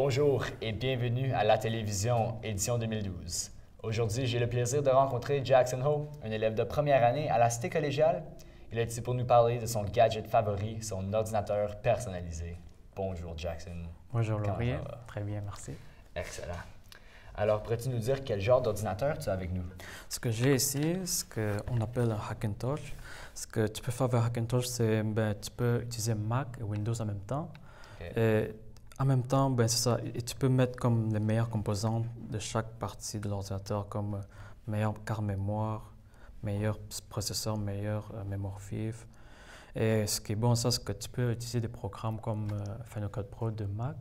Bonjour et bienvenue à la télévision édition 2012. Aujourd'hui, j'ai le plaisir de rencontrer Jackson Ho, un élève de première année à la Cité collégiale. Il est ici pour nous parler de son gadget favori, son ordinateur personnalisé. Bonjour Jackson. Bonjour Comment Laurier, ça va? très bien, merci. Excellent. Alors, pourrais-tu nous dire quel genre d'ordinateur tu as avec nous? Ce que j'ai ici, ce qu'on appelle un Hackintosh. Ce que tu peux faire avec Hackintosh, c'est tu peux utiliser Mac et Windows en même temps. Okay. Et en même temps, c'est ça. Et tu peux mettre comme les meilleurs composants de chaque partie de l'ordinateur, comme meilleure carte mémoire, meilleur processeur, meilleure mémoire vive. Et ce qui est bon, ça, c'est que tu peux utiliser des programmes comme Final Cut Pro de Mac.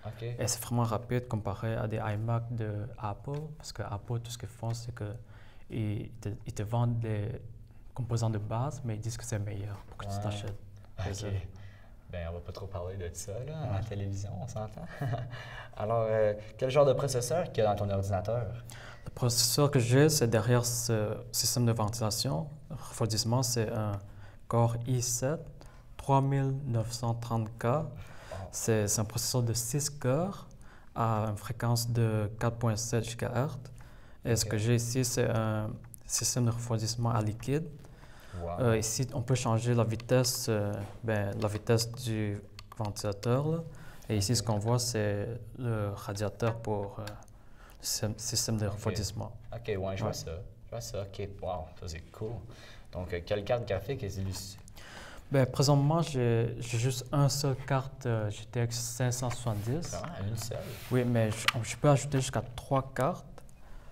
Okay. Et c'est vraiment rapide comparé à des iMac de Apple, parce que Apple, tout ce qu'ils font, c'est qu'ils te vendent des composants de base, mais ils disent que c'est meilleur pour que tu t'achètes. OK. Bien, on va pas trop parler de ça là, à la télévision, on s'entend. Alors, quel genre de processeur qu'il y a dans ton ordinateur? Le processeur que j'ai, c'est derrière ce système de ventilation. Le refroidissement, c'est un Core i7 3930K. C'est un processeur de 6 cœurs à une fréquence de 4,7 GHz. Et ce que j'ai ici, c'est un système de refroidissement à liquide. Wow. Ici, on peut changer la vitesse du ventilateur. Là. Et ici, ce qu'on voit, c'est le radiateur pour le système de refroidissement. OK, ouais, je vois ça. Je vois ça. OK, wow, ça c'est cool. Donc, quelle carte graphique est-ce ici? Présentement, j'ai juste une seule carte GTX 570. Vraiment, une seule? Oui, mais je peux ajouter jusqu'à 3 cartes.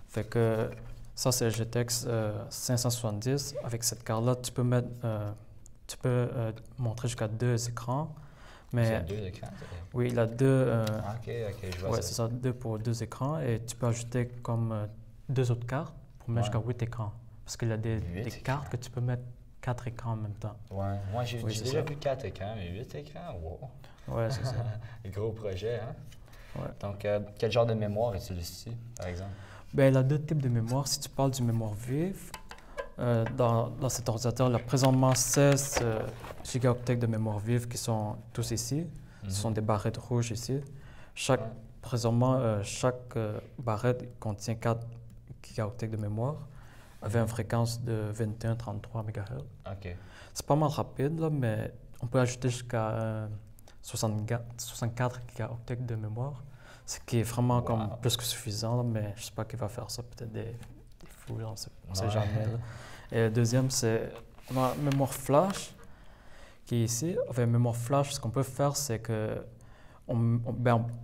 Fait que ça, c'est GTX 570. Avec cette carte-là, tu peux montrer jusqu'à 2 écrans. Mais, il y a 2 écrans? Oui, il a deux. OK, je vois ça. C'est ça, 2 pour 2 écrans. Et tu peux ajouter comme 2 autres cartes pour mettre jusqu'à 8 écrans. Parce qu'il y a des cartes que tu peux mettre 4 écrans en même temps. Ouais, moi j'ai déjà vu 4 écrans, mais 8 écrans, wow! Ouais, c'est ça. Gros projet, hein? Ouais. Donc, quel genre de mémoire est-ce ici, par exemple? Il y a 2 types de mémoire. Si tu parles du mémoire vive, dans cet ordinateur, il y a présentement 16 gigaoctets de mémoire vive qui sont tous ici. Ce sont des barrettes rouges ici. Présentement, chaque barrette contient 4 gigaoctets de mémoire avec une fréquence de 21-33 MHz. OK. C'est pas mal rapide, là, mais on peut ajouter jusqu'à 64 gigaoctets de mémoire, ce qui est vraiment comme plus que suffisant, là, mais je ne sais pas qui va faire ça, peut-être des fous, on ne sait jamais. Là. Et le deuxième, c'est on a mémoire flash qui est ici. Avec mémoire flash, ce qu'on peut faire, c'est que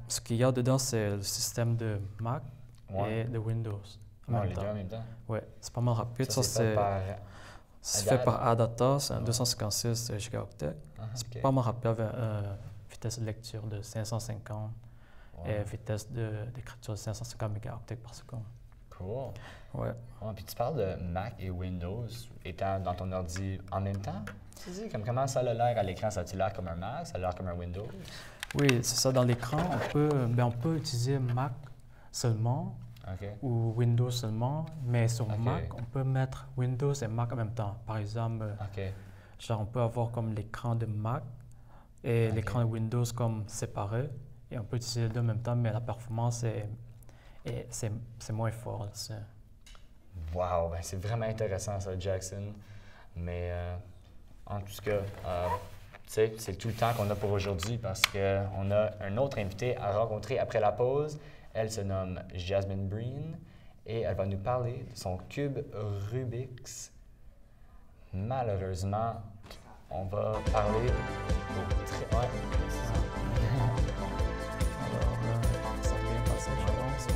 ce qu'il y a dedans, c'est le système de Mac et de Windows. Les deux en même temps? Oui, c'est pas mal rapide. Ça, c'est fait par Adata, c'est un 256 gigaoctets. C'est pas mal rapide avec vitesse de lecture de 550 et vitesse d'écriture de 550 mégaoctets par seconde. Cool. Ouais. Puis tu parles de Mac et Windows étant dans ton ordi en même temps? Tu dis, comment ça a l'air à l'écran? Ça a-t-il l'air comme un Mac? Ça a l'air comme un Windows? Oui, c'est ça. Dans l'écran, on peut utiliser Mac seulement. Ou Windows seulement, mais sur Mac, on peut mettre Windows et Mac en même temps. Par exemple, genre on peut avoir comme l'écran de Mac et l'écran de Windows comme séparés, et on peut utiliser les deux en même temps, mais la performance c'est moins fort. Wow, c'est vraiment intéressant ça, Jackson. Mais en tout cas, c'est tout le temps qu'on a pour aujourd'hui parce qu'on a un autre invité à rencontrer après la pause. Elle se nomme Jasmine Breen et elle va nous parler de son cube Rubik's. Malheureusement, on va parler au très... Ouais. Alors, ça va bien passer, je pense.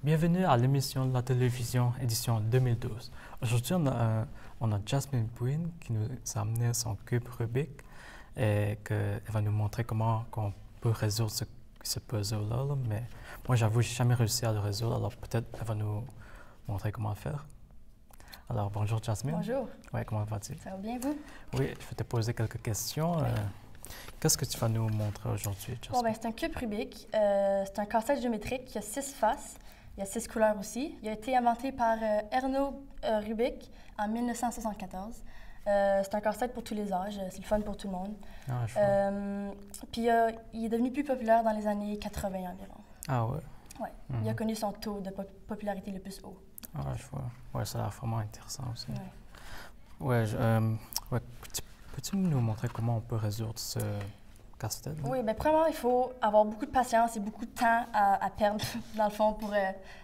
Bienvenue à l'émission de la télévision édition 2012. Aujourd'hui, on a Jasmine Bruin qui nous a amené son cube Rubik et qu'elle va nous montrer comment on peut résoudre ce puzzle-là. Mais moi, j'avoue, je n'ai jamais réussi à le résoudre, alors peut-être elle va nous montrer comment le faire. Alors, bonjour Jasmine. Bonjour. Oui, comment vas-tu? Ça va bien, vous? Oui, je vais te poser quelques questions. Oui. Qu'est-ce que tu vas nous montrer aujourd'hui, Jasmine? Bon, ben, c'est un cube Rubik. C'est un casse-tête géométrique qui a 6 faces. Il y a 6 couleurs aussi. Il a été inventé par Erno Rubik en 1974. C'est un casse-tête pour tous les âges. C'est le fun pour tout le monde. Ah, je vois. Puis il est devenu plus populaire dans les années 80 environ. Ah ouais? Ouais. Il a connu son taux de popularité le plus haut. Ah, je vois. Ouais, ça a l'air vraiment intéressant aussi. Ouais. Ouais, peux-tu nous montrer comment on peut résoudre ce casse-tête? Oui, bien, premièrement, il faut avoir beaucoup de patience et beaucoup de temps à perdre, dans le fond, pour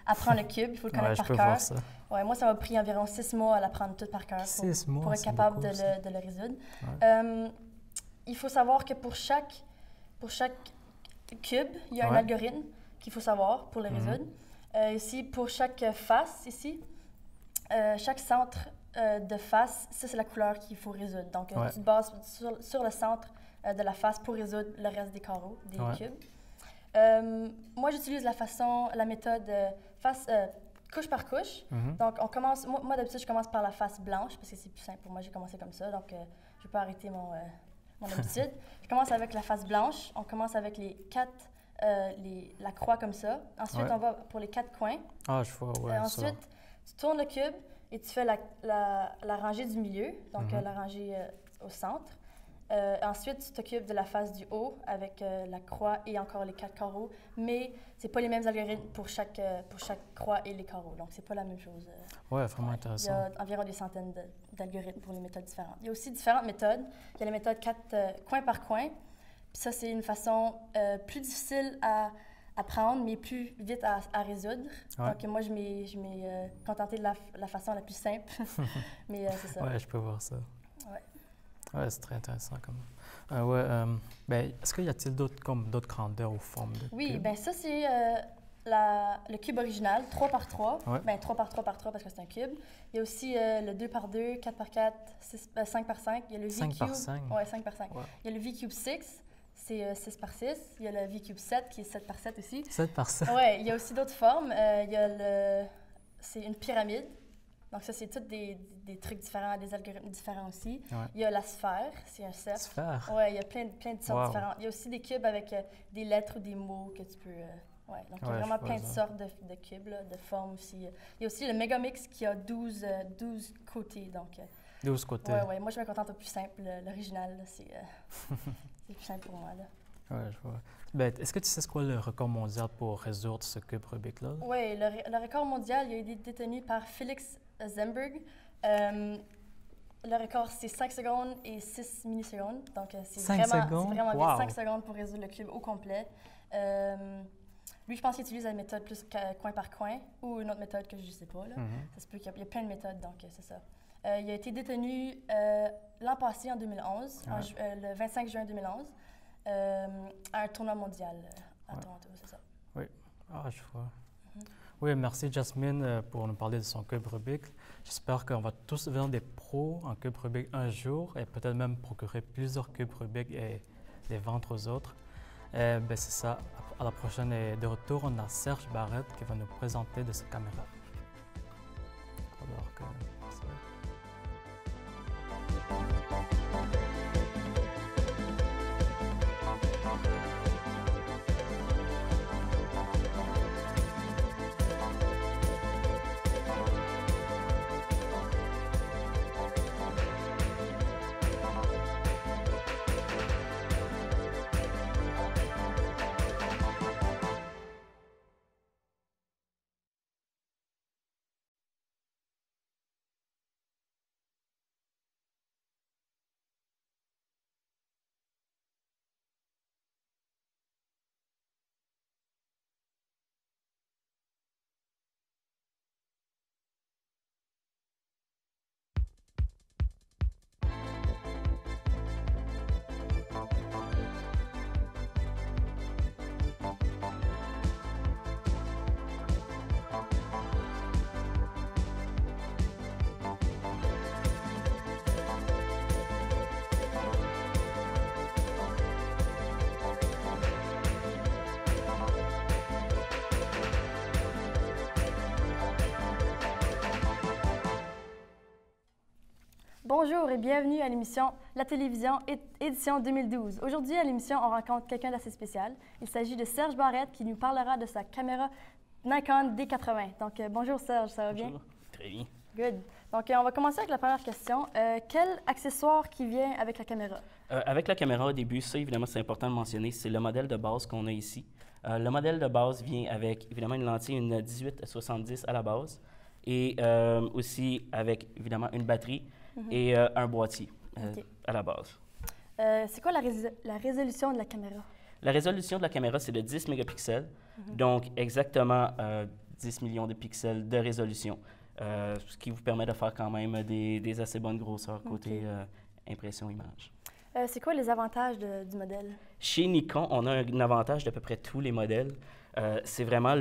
apprendre le cube. Il faut le connaître par je peux cœur. voir ça. Ouais, moi, ça m'a pris environ 6 mois à l'apprendre tout par cœur 6 mois, pour être c'est capable beaucoup, de le résoudre. Ouais. Il faut savoir que pour chaque cube, il y a un Ouais. algorithme qu'il faut savoir pour le résoudre. Ici, pour chaque face, ici, chaque centre de face, ça, c'est la couleur qu'il faut résoudre. Donc, Ouais. tu te bases sur le centre de la face pour résoudre le reste des carreaux, des Ouais. cubes. Moi, j'utilise la méthode couche par couche. Donc, on commence. Moi d'habitude, je commence par la face blanche parce que c'est plus simple pour moi. J'ai commencé comme ça, donc je peux arrêter mon habitude. Je commence avec la face blanche. On commence avec la croix comme ça. Ensuite, Ouais. on va pour les 4 coins. Ah, je vois, ouais. Ensuite, tu tournes le cube et tu fais la rangée du milieu, donc la rangée au centre. Ensuite, tu t'occupes de la face du haut avec la croix et encore les 4 carreaux, mais c'est pas les mêmes algorithmes pour chaque croix et les carreaux, donc c'est pas la même chose. Ouais, vraiment Il y intéressant. a environ des centaines d'algorithmes pour les méthodes différentes. Il y a aussi différentes méthodes. Il y a la méthode 4 coin par coin. Puis ça, c'est une façon plus difficile à apprendre, mais plus vite à résoudre. Ouais. Donc moi, je m'ai contenté de la façon la plus simple. Mais c'est ça. Ouais, je peux voir ça. Ouais. Ouais, c'est très intéressant quand même. Ben, est-ce qu'il y a-t-il d'autres grandeurs ou formes de Oui, cubes? bien ça, c'est le cube original, 3 par 3. Ouais. Bien, 3 par 3 par 3 parce que c'est un cube. Il y a aussi le 2 par 2, 4 par 4, 5 par 5. Il y a le 5 V-Cube. par 5? Oui, 5 par 5. Ouais. Il y a le V-Cube 6, c'est 6 par 6. Il y a le V-Cube 7 qui est 7 par 7 aussi. 7 par 7? Oui, il y a aussi d'autres formes. C'est une pyramide. Donc ça, c'est tous des trucs différents, des algorithmes différents aussi. Ouais. Il y a la sphère, c'est un cercle. Sphère? Oui, il y a plein de sortes Wow. différentes. Il y a aussi des cubes avec des lettres ou des mots que tu peux... ouais. Donc il y a Ouais, vraiment je vois plein de ça. sortes de cubes, là, de formes aussi. Il y a aussi le Megamix qui a 12 côtés. Donc, 12 côtés? ouais. Moi, je me contente au plus simple. L'original, là, c'est c'est plus simple pour moi. Là. Ouais, je vois. Ben, est-ce que tu sais ce qu'est le record mondial pour résoudre ce cube Rubik-là? Oui, le record mondial, il a été détenu par Felix Zemberg. Le record, c'est 5 secondes et 6 millisecondes. Donc, c'est 5 secondes? vraiment Wow. vite, 5 secondes pour résoudre le cube au complet. Lui, je pense qu'il utilise la méthode plus coin par coin ou une autre méthode que je ne sais pas. Là. Ça se peut qu'il y a plein de méthodes, donc c'est ça. Il a été détenu l'an passé, en 2011, le 25 juin 2011, à un tournoi mondial à Toronto, c'est ça. Oui. Ah, je vois. Oui, merci Jasmine pour nous parler de son cube Rubik. J'espère qu'on va tous devenir des pros en cube Rubik un jour et peut-être même procurer plusieurs cubes Rubik et les vendre aux autres. Ben, c'est ça. À la prochaine et de retour, on a Serge Barrette qui va nous présenter de sa caméra. Alors que... Bonjour et bienvenue à l'émission La Télévision, édition 2012. Aujourd'hui, à l'émission, on rencontre quelqu'un d'assez spécial. Il s'agit de Serge Barrette qui nous parlera de sa caméra Nikon D80. Donc, bonjour Serge, ça va bien? Bonjour. Très bien. Good. Donc, on va commencer avec la première question. Quel accessoire qui vient avec la caméra? Avec la caméra au début, ça évidemment c'est important de mentionner, c'est le modèle de base qu'on a ici. Le modèle de base vient avec évidemment une lentille, une 18-70 à la base, et aussi avec évidemment une batterie et un boîtier à la base. C'est quoi la résolution de la caméra? La résolution de la caméra, c'est de 10 mégapixels, donc exactement 10 millions de pixels de résolution, ce qui vous permet de faire quand même des assez bonnes grosseurs côté impression-image. C'est quoi les avantages du modèle? Chez Nikon, on a un avantage d'à peu près tous les modèles. C'est vraiment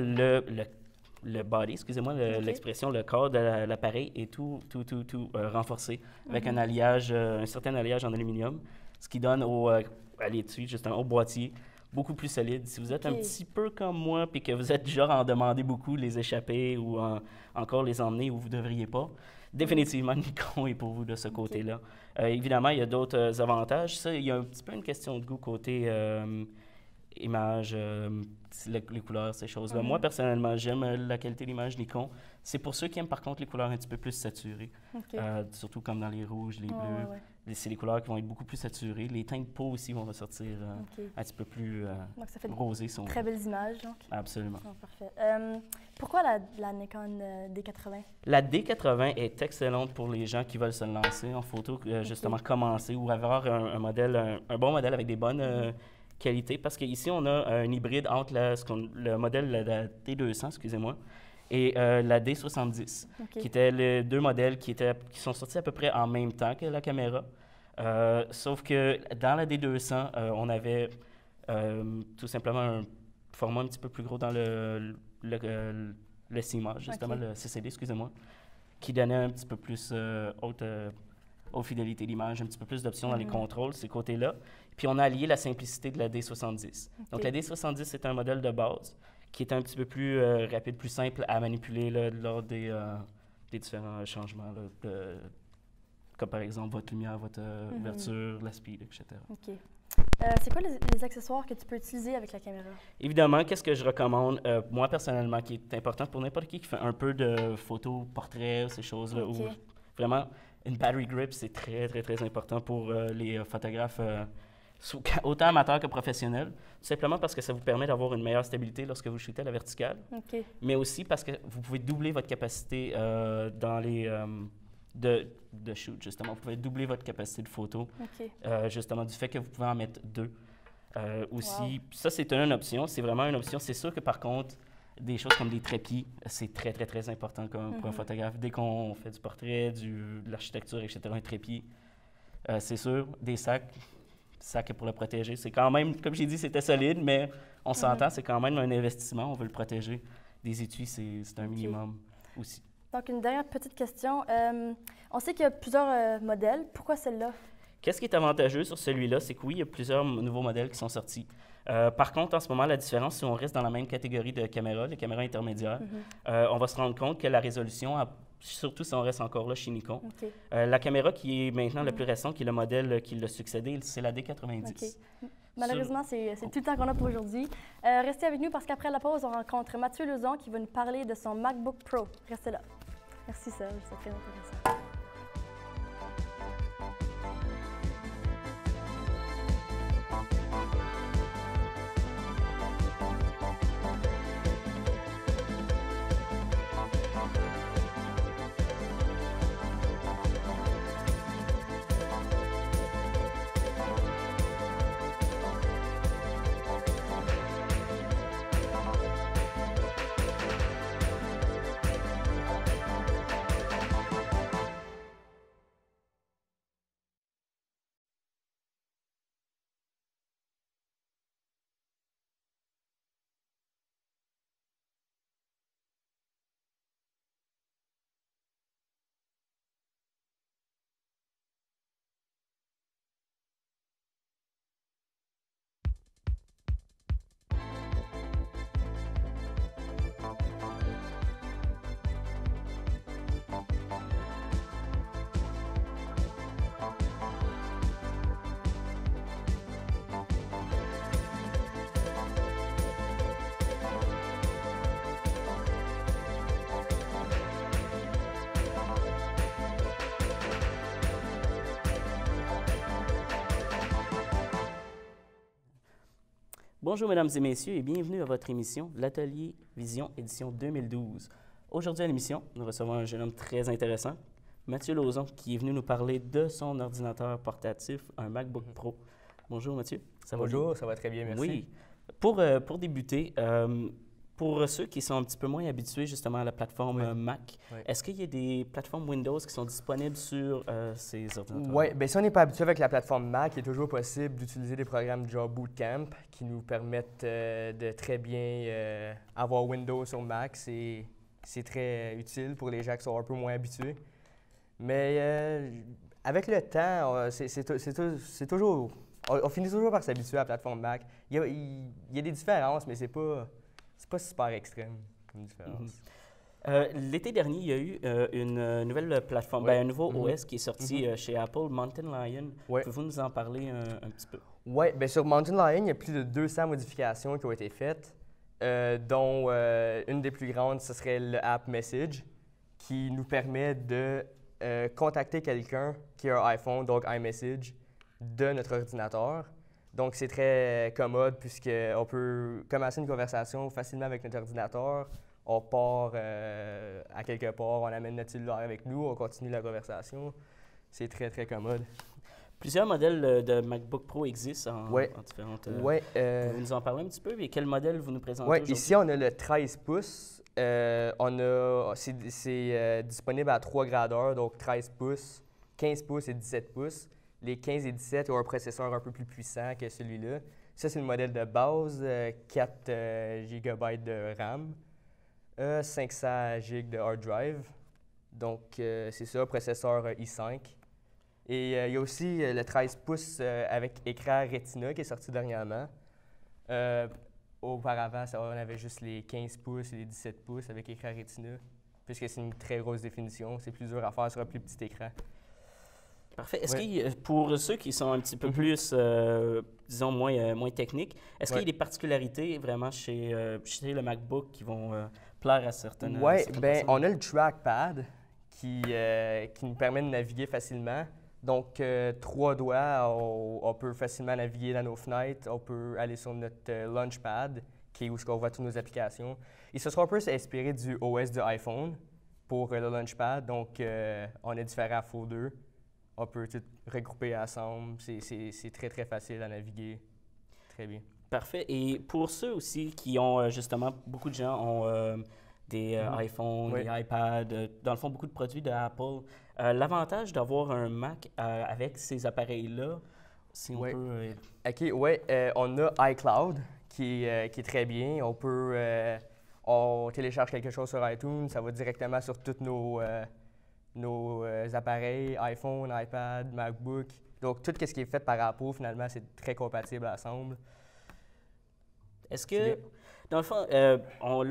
le body, excusez-moi, l'expression, le corps de l'appareil est tout renforcé avec un alliage, un certain alliage en aluminium, ce qui donne justement, au boîtier beaucoup plus solide. Si vous êtes un petit peu comme moi et que vous êtes du genre à en demander beaucoup, les échapper ou encore les emmener où vous ne devriez pas, définitivement, Nikon est pour vous de ce côté-là. Évidemment, il y a d'autres avantages. Ça, il y a un petit peu une question de goût côté image, les couleurs, ces choses-là. Moi, personnellement, j'aime la qualité de l'image Nikon. C'est pour ceux qui aiment, par contre, les couleurs un petit peu plus saturées. Surtout comme dans les rouges, les bleus. C'est les couleurs qui vont être beaucoup plus saturées. Les teintes de peau aussi vont ressortir un petit peu plus donc, ça fait rosées. Très belles images, donc. Absolument. Oh, parfait. Pourquoi la Nikon D80? La D80 est excellente pour les gens qui veulent se lancer en photo, justement commencer ou avoir un bon modèle avec des bonnes qualités. Parce qu'ici, on a un hybride entre le modèle la D200, excusez-moi, et la D70, qui étaient les deux modèles qui sont sortis à peu près en même temps que la caméra. Sauf que dans la D200, on avait tout simplement un format un petit peu plus gros dans le CMOS, justement, le CCD, excusez-moi, qui donnait un petit peu plus haute fidélité d'image, un petit peu plus d'options dans les contrôles, ces côtés-là. Puis on a allié la simplicité de la D70. Donc la D70, c'est un modèle de base qui est un petit peu plus rapide, plus simple à manipuler là, lors des différents changements, là, comme par exemple votre lumière, votre ouverture, la speed, etc. C'est quoi les accessoires que tu peux utiliser avec la caméra? Évidemment, qu'est-ce que je recommande, moi personnellement, qui est important pour n'importe qui fait un peu de photos, portraits, ces choses-là, où vraiment une battery grip, c'est très, très, très important pour les photographes, autant amateurs que professionnels, tout simplement parce que ça vous permet d'avoir une meilleure stabilité lorsque vous shootez à la verticale, mais aussi parce que vous pouvez doubler votre capacité dans les... de shoot, justement. Vous pouvez doubler votre capacité de photo, justement, du fait que vous pouvez en mettre deux. Aussi, ça, c'est une option. C'est vraiment une option. C'est sûr que, par contre, des choses comme des trépieds, c'est très, très, très important pour un photographe. Dès qu'on fait du portrait, de l'architecture, etc., un trépied, c'est sûr. Des sacs pour le protéger. C'est quand même, comme j'ai dit, c'était solide, mais on s'entend, c'est quand même un investissement. On veut le protéger. Des étuis, c'est un minimum aussi. Donc, une dernière petite question. On sait qu'il y a plusieurs modèles. Pourquoi celle-là? Qu'est-ce qui est avantageux sur celui-là, c'est que oui, il y a plusieurs nouveaux modèles qui sont sortis. Par contre, en ce moment, la différence, si on reste dans la même catégorie de caméras, les caméras intermédiaires, on va se rendre compte que la résolution, surtout si on reste encore là chez Nikon, la caméra qui est maintenant le plus récent, qui est le modèle qui l'a succédé, c'est la D90. Malheureusement, c'est tout le temps qu'on a pour aujourd'hui. Restez avec nous parce qu'après la pause, on rencontre Mathieu Lauzon qui va nous parler de son MacBook Pro. Restez là. Merci Serge, c'est très intéressant. Bonjour, mesdames et messieurs, et bienvenue à votre émission, l'Atelier Vision, édition 2012. Aujourd'hui à l'émission, nous recevons un jeune homme très intéressant, Mathieu Lauzon, qui est venu nous parler de son ordinateur portatif, un MacBook Pro. Bonjour, Mathieu. Ça va bien? Bonjour, ça va très bien, merci. Oui. Pour débuter, pour ceux qui sont un petit peu moins habitués justement à la plateforme Mac, est-ce qu'il y a des plateformes Windows qui sont disponibles sur ces ordinateurs? Oui, bien si on n'est pas habitué avec la plateforme Mac, il est toujours possible d'utiliser des programmes du genre Bootcamp qui nous permettent de très bien avoir Windows sur Mac. C'est très utile pour les gens qui sont un peu moins habitués. Mais avec le temps, c'est toujours... On finit toujours par s'habituer à la plateforme Mac. Il y a des différences, mais c'est pas super extrême comme différence. L'été dernier, il y a eu une nouvelle plateforme, un nouveau OS qui est sorti chez Apple, Mountain Lion. Pouvez-vous nous en parler un petit peu? Oui, bien sur Mountain Lion, il y a plus de 200 modifications qui ont été faites, dont une des plus grandes, ce serait le App Message, qui nous permet de contacter quelqu'un qui a un iPhone, donc iMessage, de notre ordinateur. Donc, c'est très commode puisqu'on peut commencer une conversation facilement avec notre ordinateur. On part à quelque part, on amène notre cellulaire avec nous, on continue la conversation. C'est très, très commode. Plusieurs modèles de MacBook Pro existent en différentes... Vous nous en parlez un petit peu? Et quel modèle vous nous présentez aujourd'hui? Ici, on a le 13 pouces. C'est disponible à 3 grandeurs, donc 13 pouces, 15 pouces et 17 pouces. Les 15 et 17 ont un processeur un peu plus puissant que celui-là. Ça, c'est le modèle de base, 4 GB de RAM, 500 GB de hard drive. Donc, c'est ça, processeur i5. Et il y a aussi le 13 pouces avec écran Retina qui est sorti dernièrement. Auparavant, on avait juste les 15 pouces et les 17 pouces avec écran Retina, puisque c'est une très grosse définition. C'est plus dur à faire sur un plus petit écran. Parfait. Est-ce que pour ceux qui sont un petit peu plus, disons, moins techniques, est-ce qu'il y a des particularités vraiment chez le MacBook qui vont plaire à certaines personnes? Bien, on a le trackpad qui nous permet de naviguer facilement. Donc, 3 doigts, on peut facilement naviguer dans nos fenêtres. On peut aller sur notre Launchpad, qui est où on voit toutes nos applications. Et ce sera un peu inspiré du OS de iPhone pour le Launchpad. Donc, on a différents folders. On peut tout regrouper ensemble. C'est très, très facile à naviguer. Très bien. Parfait. Et pour ceux aussi qui ont, justement, beaucoup de gens ont des iPhones, des iPads, dans le fond, beaucoup de produits d'Apple. L'avantage d'avoir un Mac avec ces appareils-là, si on peut... on a iCloud qui est très bien. On télécharge quelque chose sur iTunes, ça va directement sur tous nos appareils, iPhone, iPad, MacBook. Donc, tout ce qui est fait par Apple, finalement, c'est très compatible ensemble. Est-ce que, dans le fond, là,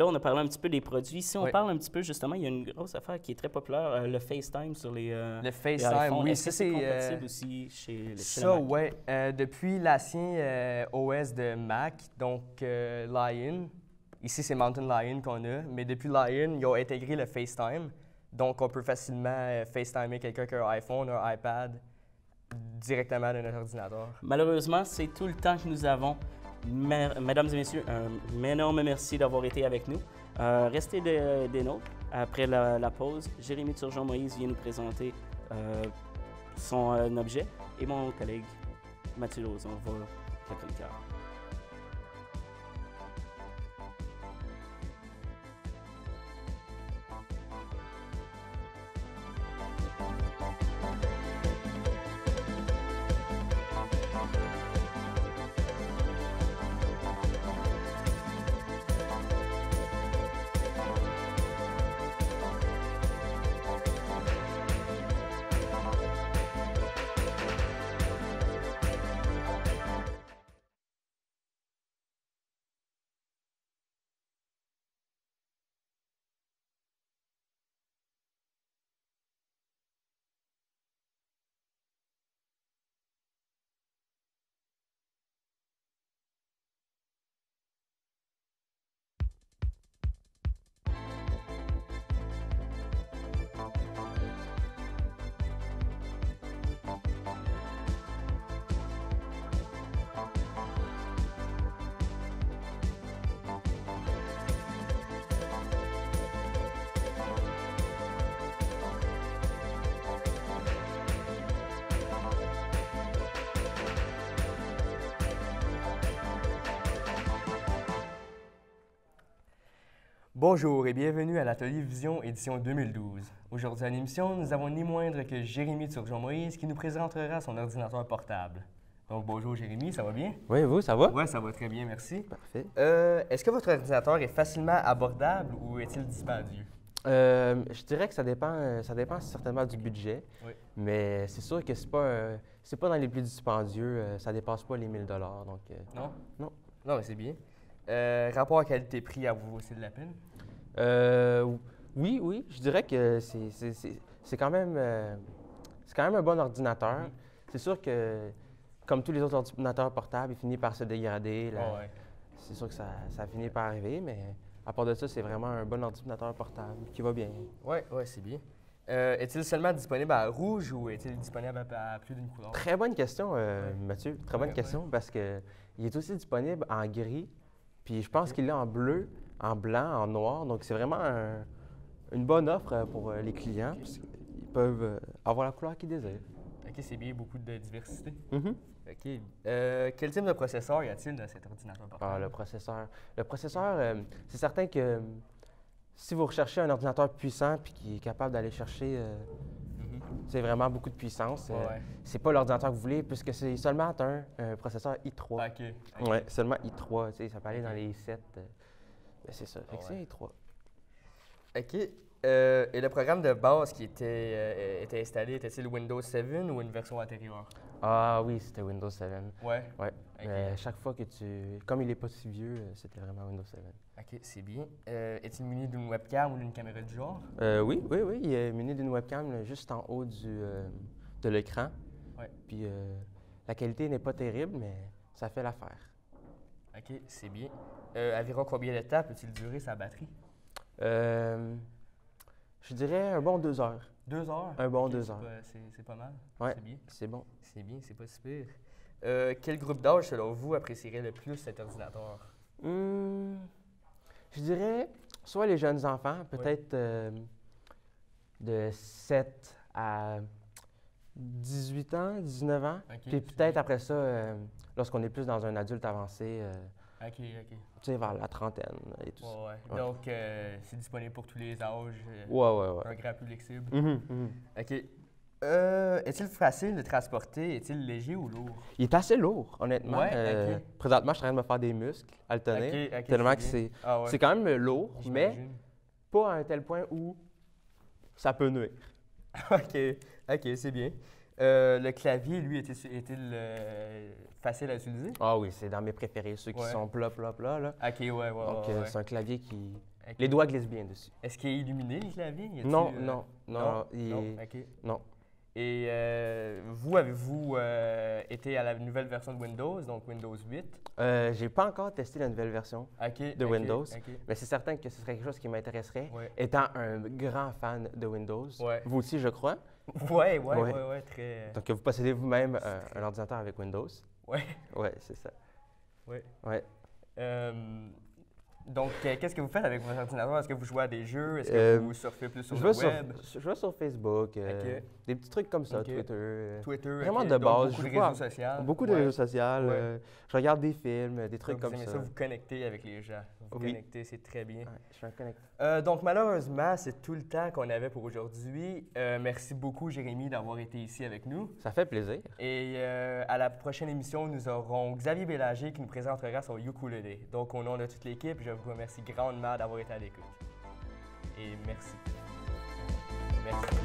on a parlé un petit peu des produits. Si on parle un petit peu, justement, il y a une grosse affaire qui est très populaire, le FaceTime sur les le FaceTime, les iPhones. oui. Est-ce que c'est compatible aussi chez ça, Mac? oui. Depuis l'ancien OS de Mac, donc Lion, ici, c'est Mountain Lion qu'on a, mais depuis Lion, ils ont intégré le FaceTime. Donc, on peut facilement FaceTimer quelqu'un qui a un iPhone, un iPad, directement de notre ordinateur. Malheureusement, c'est tout le temps que nous avons. Mesdames et messieurs, un énorme merci d'avoir été avec nous. Restez des nôtres. Après la pause, Jérémy Turgeon-Moïse vient nous présenter son objet et mon collègue Mathieu Lauzon va le chroniqueur. Bonjour et bienvenue à l'Atelier Vision édition 2012. Aujourd'hui à l'émission, nous avons ni moindre que Jérémy Turgeon-Moïse qui nous présentera son ordinateur portable. Donc bonjour Jérémy, ça va bien? Oui, vous, ça va? Oui, ça va très bien, merci. Parfait. Est-ce que votre ordinateur est facilement abordable ou est-il dispendieux? Je dirais que ça dépend certainement du budget, Oui. mais c'est sûr que c'est pas dans les plus dispendieux, ça dépasse pas les 1000 donc Non? Non. Non, mais c'est bien. Rapport qualité-prix, à vous aussi de la peine? oui, je dirais que c'est quand même un bon ordinateur. Mhm. C'est sûr que, comme tous les autres ordinateurs portables, il finit par se dégrader. Là. Ah ouais. C'est sûr que ça finit par arriver, mais à part de ça, c'est vraiment un bon ordinateur portable qui va bien. Oui, c'est bien. Est-il seulement disponible à rouge ou est-il disponible à plus d'une couleur? Très bonne question, Mathieu. Très bonne Ouais, question parce que il est aussi disponible en gris, puis je pense qu'il est en bleu, en blanc, en noir. Donc, c'est vraiment une bonne offre pour les clients. Parce qu'ils peuvent avoir la couleur qu'ils désirent. OK, c'est bien, beaucoup de diversité. Mhm. OK. Quel type de processeur y a-t-il dans cet ordinateur portable? Le processeur. Le processeur, c'est certain que si vous recherchez un ordinateur puissant puis qui est capable d'aller chercher c'est vraiment beaucoup de puissance, Ouais. c'est pas l'ordinateur que vous voulez puisque c'est seulement un processeur i3. OK. Oui, seulement i3. Tu sais, ça peut aller dans les i7. C'est ça. Fait que Ouais. c'est i3. OK. Et le programme de base qui était installé, était-il Windows 7 ou une version antérieure? Ah oui, c'était Windows 7. Ouais. Ouais. OK. Chaque fois que comme il est pas si vieux, c'était vraiment Windows 7. OK, c'est bien. Est-il muni d'une webcam ou d'une caméra du genre? Oui, il est muni d'une webcam là, juste en haut de l'écran. Ouais. Puis la qualité n'est pas terrible, mais ça fait l'affaire. OK, c'est bien. Environ combien de temps peut-il durer sa batterie? Je dirais un bon 2 heures. 2 heures? Un bon OK, 2 heures. C'est pas mal. Ouais. C'est bien. C'est bon. C'est bien, c'est pas si pire. Quel groupe d'âge, selon vous, apprécierait le plus cet ordinateur? Je dirais soit les jeunes enfants, peut-être de 7 à 18 ans, 19 ans. OK, Puis c'est peut-être bien. après ça, lorsqu'on est plus dans un adulte avancé, OK. tu sais, vers la trentaine et tout ça. Ouais. Ouais. Donc, c'est disponible pour tous les âges. Ouais. Un grand public cible. Mhm. OK. Est-il facile de transporter? Est-il léger ou lourd? Il est assez lourd, honnêtement. Ouais, ok. Présentement, je suis en train de me faire des muscles à le tenir. OK, Tellement que bien. Ah ouais, c'est quand même lourd, mais j'imagine. pas à un tel point où ça peut nuire. OK, c'est bien. Le clavier, lui, est-il facile à utiliser? Ah oui, c'est dans mes préférés, ceux qui Ouais. sont plats, là. OK, ouais. Donc, c'est un clavier qui... OK. Les doigts glissent bien dessus. Est-ce qu'il est illuminé, le clavier? Y a-t-il, Non, non, il non, est- OK. Non. Et vous, avez-vous été à la nouvelle version de Windows, donc Windows 8? J'ai pas encore testé la nouvelle version, OK. De OK, Windows. OK. mais c'est certain que ce serait quelque chose qui m'intéresserait, Ouais. étant un grand fan de Windows. Ouais. Vous aussi, je crois. Ouais, Ouais. très... Donc, vous possédez vous-même un ordinateur avec Windows. Ouais. Oui, c'est ça. Ouais. Ouais. Donc, qu'est-ce que vous faites avec votre ordinateur? Est-ce que vous jouez à des jeux? Est-ce que Euh, vous surfez plus sur Je le vais web? je vais sur Facebook, OK. des petits trucs comme ça, OK. Twitter. Twitter? Vraiment OK. de Donc, base. beaucoup Je de joue à- réseaux sociaux? Beaucoup de Ouais. réseaux sociaux. Ouais. Je regarde des films, des trucs Donc, comme vous aimez ça. ça, vous connectez avec les gens. Vous Oui. connectez, c'est très bien. Ouais, je suis un connecté. Donc, malheureusement, c'est tout le temps qu'on avait pour aujourd'hui. Merci beaucoup, Jérémy, d'avoir été ici avec nous. Ça fait plaisir. Et à la prochaine émission, nous aurons Xavier Bélanger qui nous présentera son ukulélé. Donc, au nom de toute l'équipe, je vous remercie grandement d'avoir été à l'écoute. Et merci. Merci.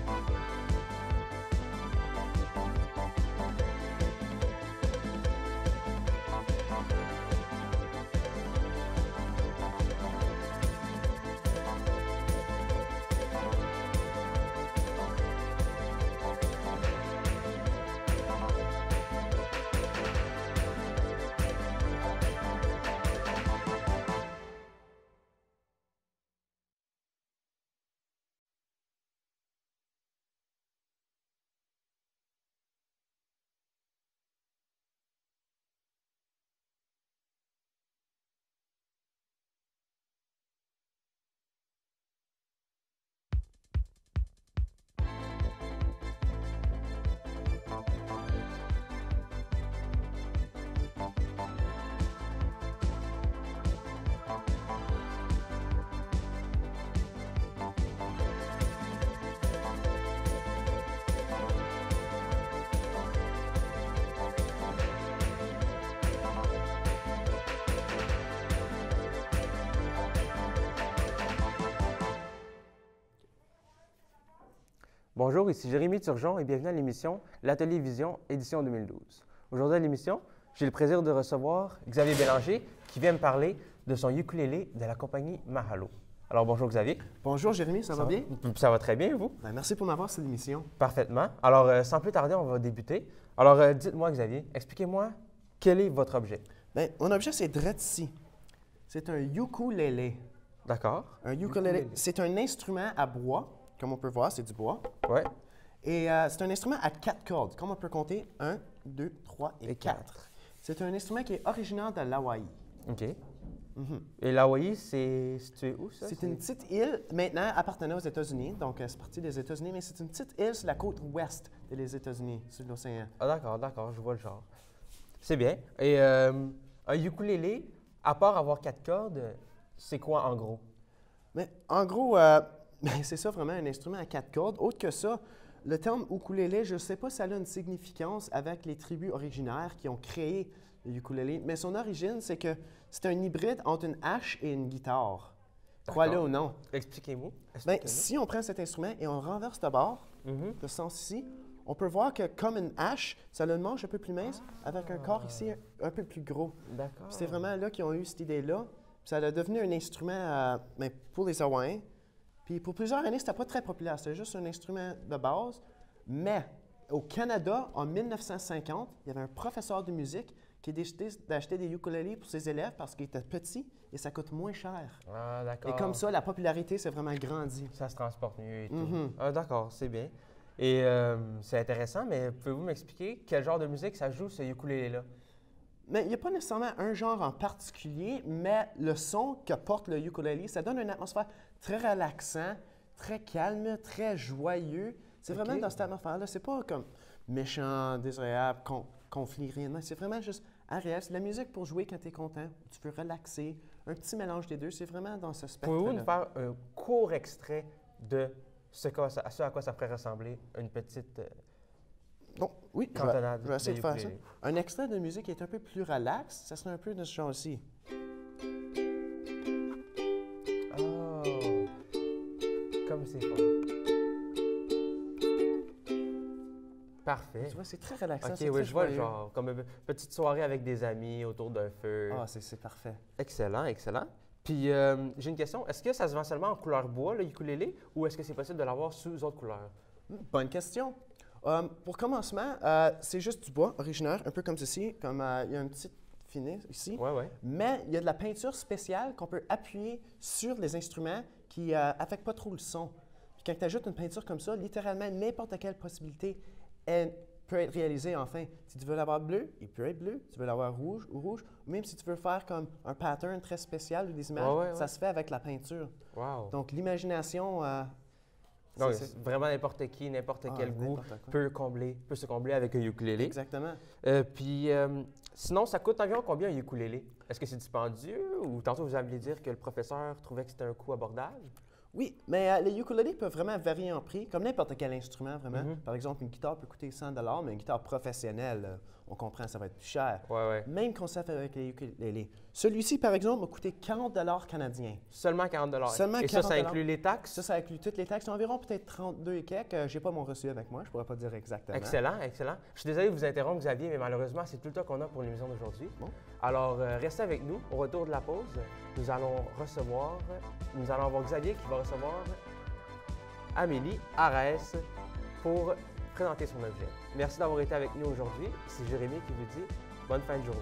Bonjour, ici Jérémy Turgeon et bienvenue à l'émission L'Atelier Vision, édition 2012. Aujourd'hui à l'émission, j'ai le plaisir de recevoir Xavier Bélanger qui vient me parler de son ukulélé de la compagnie Mahalo. Alors bonjour Xavier. Bonjour Jérémy, ça va bien? Ça va très bien et vous? Ben, merci pour m'avoir cette émission. Parfaitement. Alors sans plus tarder, on va débuter. Alors dites-moi Xavier, expliquez-moi quel est votre objet? Ben, mon objet, c'est direct ici. C'est un ukulélé. D'accord. Un ukulélé, c'est un instrument à bois, comme on peut voir, c'est du bois. Ouais. Et c'est un instrument à 4 cordes, comme on peut compter 1, 2, 3 et 4. C'est un instrument qui est originaire de l'Hawaï. OK. Et l'Hawaï, c'est situé où ça? C'est une petite île, maintenant appartenant aux États-Unis, donc c'est parti des États-Unis, mais c'est une petite île sur la côte ouest des États-Unis, sur l'océan. Ah d'accord, je vois le genre. C'est bien. Et un ukulélé, à part avoir 4 cordes, c'est quoi en gros? Mais en gros, c'est ça vraiment un instrument à 4 cordes. Autre que ça, le terme ukulélé, je ne sais pas si ça a une significance avec les tribus originaires qui ont créé le ukulélé, mais son origine, c'est que c'est un hybride entre une hache et une guitare. Crois-le ou non. Expliquez-moi. Ben, si on prend cet instrument et on renverse de bord, de ce sens-ci, on peut voir que comme une hache, ça a une manche un peu plus mince avec un corps ici un peu plus gros. D'accord. C'est vraiment là qu'ils ont eu cette idée-là. Ça a devenu un instrument pour les Hawaïens. Puis pour plusieurs années, c'était pas très populaire. C'était juste un instrument de base. Mais au Canada, en 1950, il y avait un professeur de musique qui a décidé d'acheter des ukulélés pour ses élèves parce qu'ils étaient petits et ça coûte moins cher. Ah, d'accord. Et comme ça, la popularité s'est vraiment grandie. Ça se transporte mieux et tout. Ah, d'accord, c'est bien. Et c'est intéressant, mais pouvez-vous m'expliquer quel genre de musique ça joue, ce ukulélé-là? Mais il n'y a pas nécessairement un genre en particulier, mais le son que porte le ukulélé, ça donne une atmosphère très relaxante, très calme, très joyeux. C'est vraiment dans cette atmosphère-là. C'est pas comme méchant, désagréable, conflit, rien. Non, c'est vraiment juste agréable. C'est de la musique pour jouer quand tu es content. Tu veux relaxer. Un petit mélange des deux. C'est vraiment dans ce spectre-là. Pouvez-vous nous faire un court extrait de ce à quoi ça pourrait ressembler, une petite Bon, oui, cantonade je vais essayer de faire ça. ukulélé? Un extrait de musique qui est un peu plus relax, ça serait un peu de ce genre-ci. Oh, comme c'est fort. Parfait. Tu vois, c'est très relaxant. OK, c'est oui, très je vois le joyeux. genre. Comme une petite soirée avec des amis autour d'un feu. Ah, c'est parfait. Excellent, excellent. Puis, j'ai une question. Est-ce que ça se vend seulement en couleur bois, le ukulélé, ou est-ce que c'est possible de l'avoir sous autre couleur? Bonne question. Pour commencement, c'est juste du bois originaire, un peu comme ceci, comme il y a un petit finet ici. Oui, oui. Mais il y a de la peinture spéciale qu'on peut appuyer sur les instruments qui n'affectent pas trop le son. Puis quand tu ajoutes une peinture comme ça, littéralement n'importe quelle possibilité peut être réalisée enfin. Si tu veux l'avoir bleu, il peut être bleu. Si tu veux l'avoir rouge ou rouge. Ou même si tu veux faire comme un pattern très spécial ou des images, ça se fait avec la peinture. Wow. Donc l'imagination... Donc, vraiment n'importe qui, n'importe quel goût peut se combler avec un ukulélé. Exactement. Puis, sinon, ça coûte environ combien un ukulélé? Est-ce que c'est dispendieux ou tantôt vous alliez dire que le professeur trouvait que c'était un coût abordable? Oui, mais les ukulélés peuvent vraiment varier en prix, comme n'importe quel instrument, vraiment. Par exemple, une guitare peut coûter 100 mais une guitare professionnelle, on comprend, ça va être plus cher. Ouais. Même concept avec les ukulélés. Celui-ci, par exemple, m'a coûté 40 canadiens. Seulement 40 Seulement Et 40 ça inclut les taxes? Ça inclut toutes les taxes. C'est environ peut-être 32 et quelques. Je n'ai pas mon reçu avec moi, je ne pourrais pas dire exactement. Excellent, excellent. Je suis désolé de vous interrompre, Xavier, mais malheureusement, c'est tout le temps qu'on a pour l'émission d'aujourd'hui. Bon. Alors, restez avec nous. Au retour de la pause, nous allons avoir Xavier qui va recevoir Amélie Arès pour présenter son objet. Merci d'avoir été avec nous aujourd'hui. C'est Jérémy qui vous dit bonne fin de journée.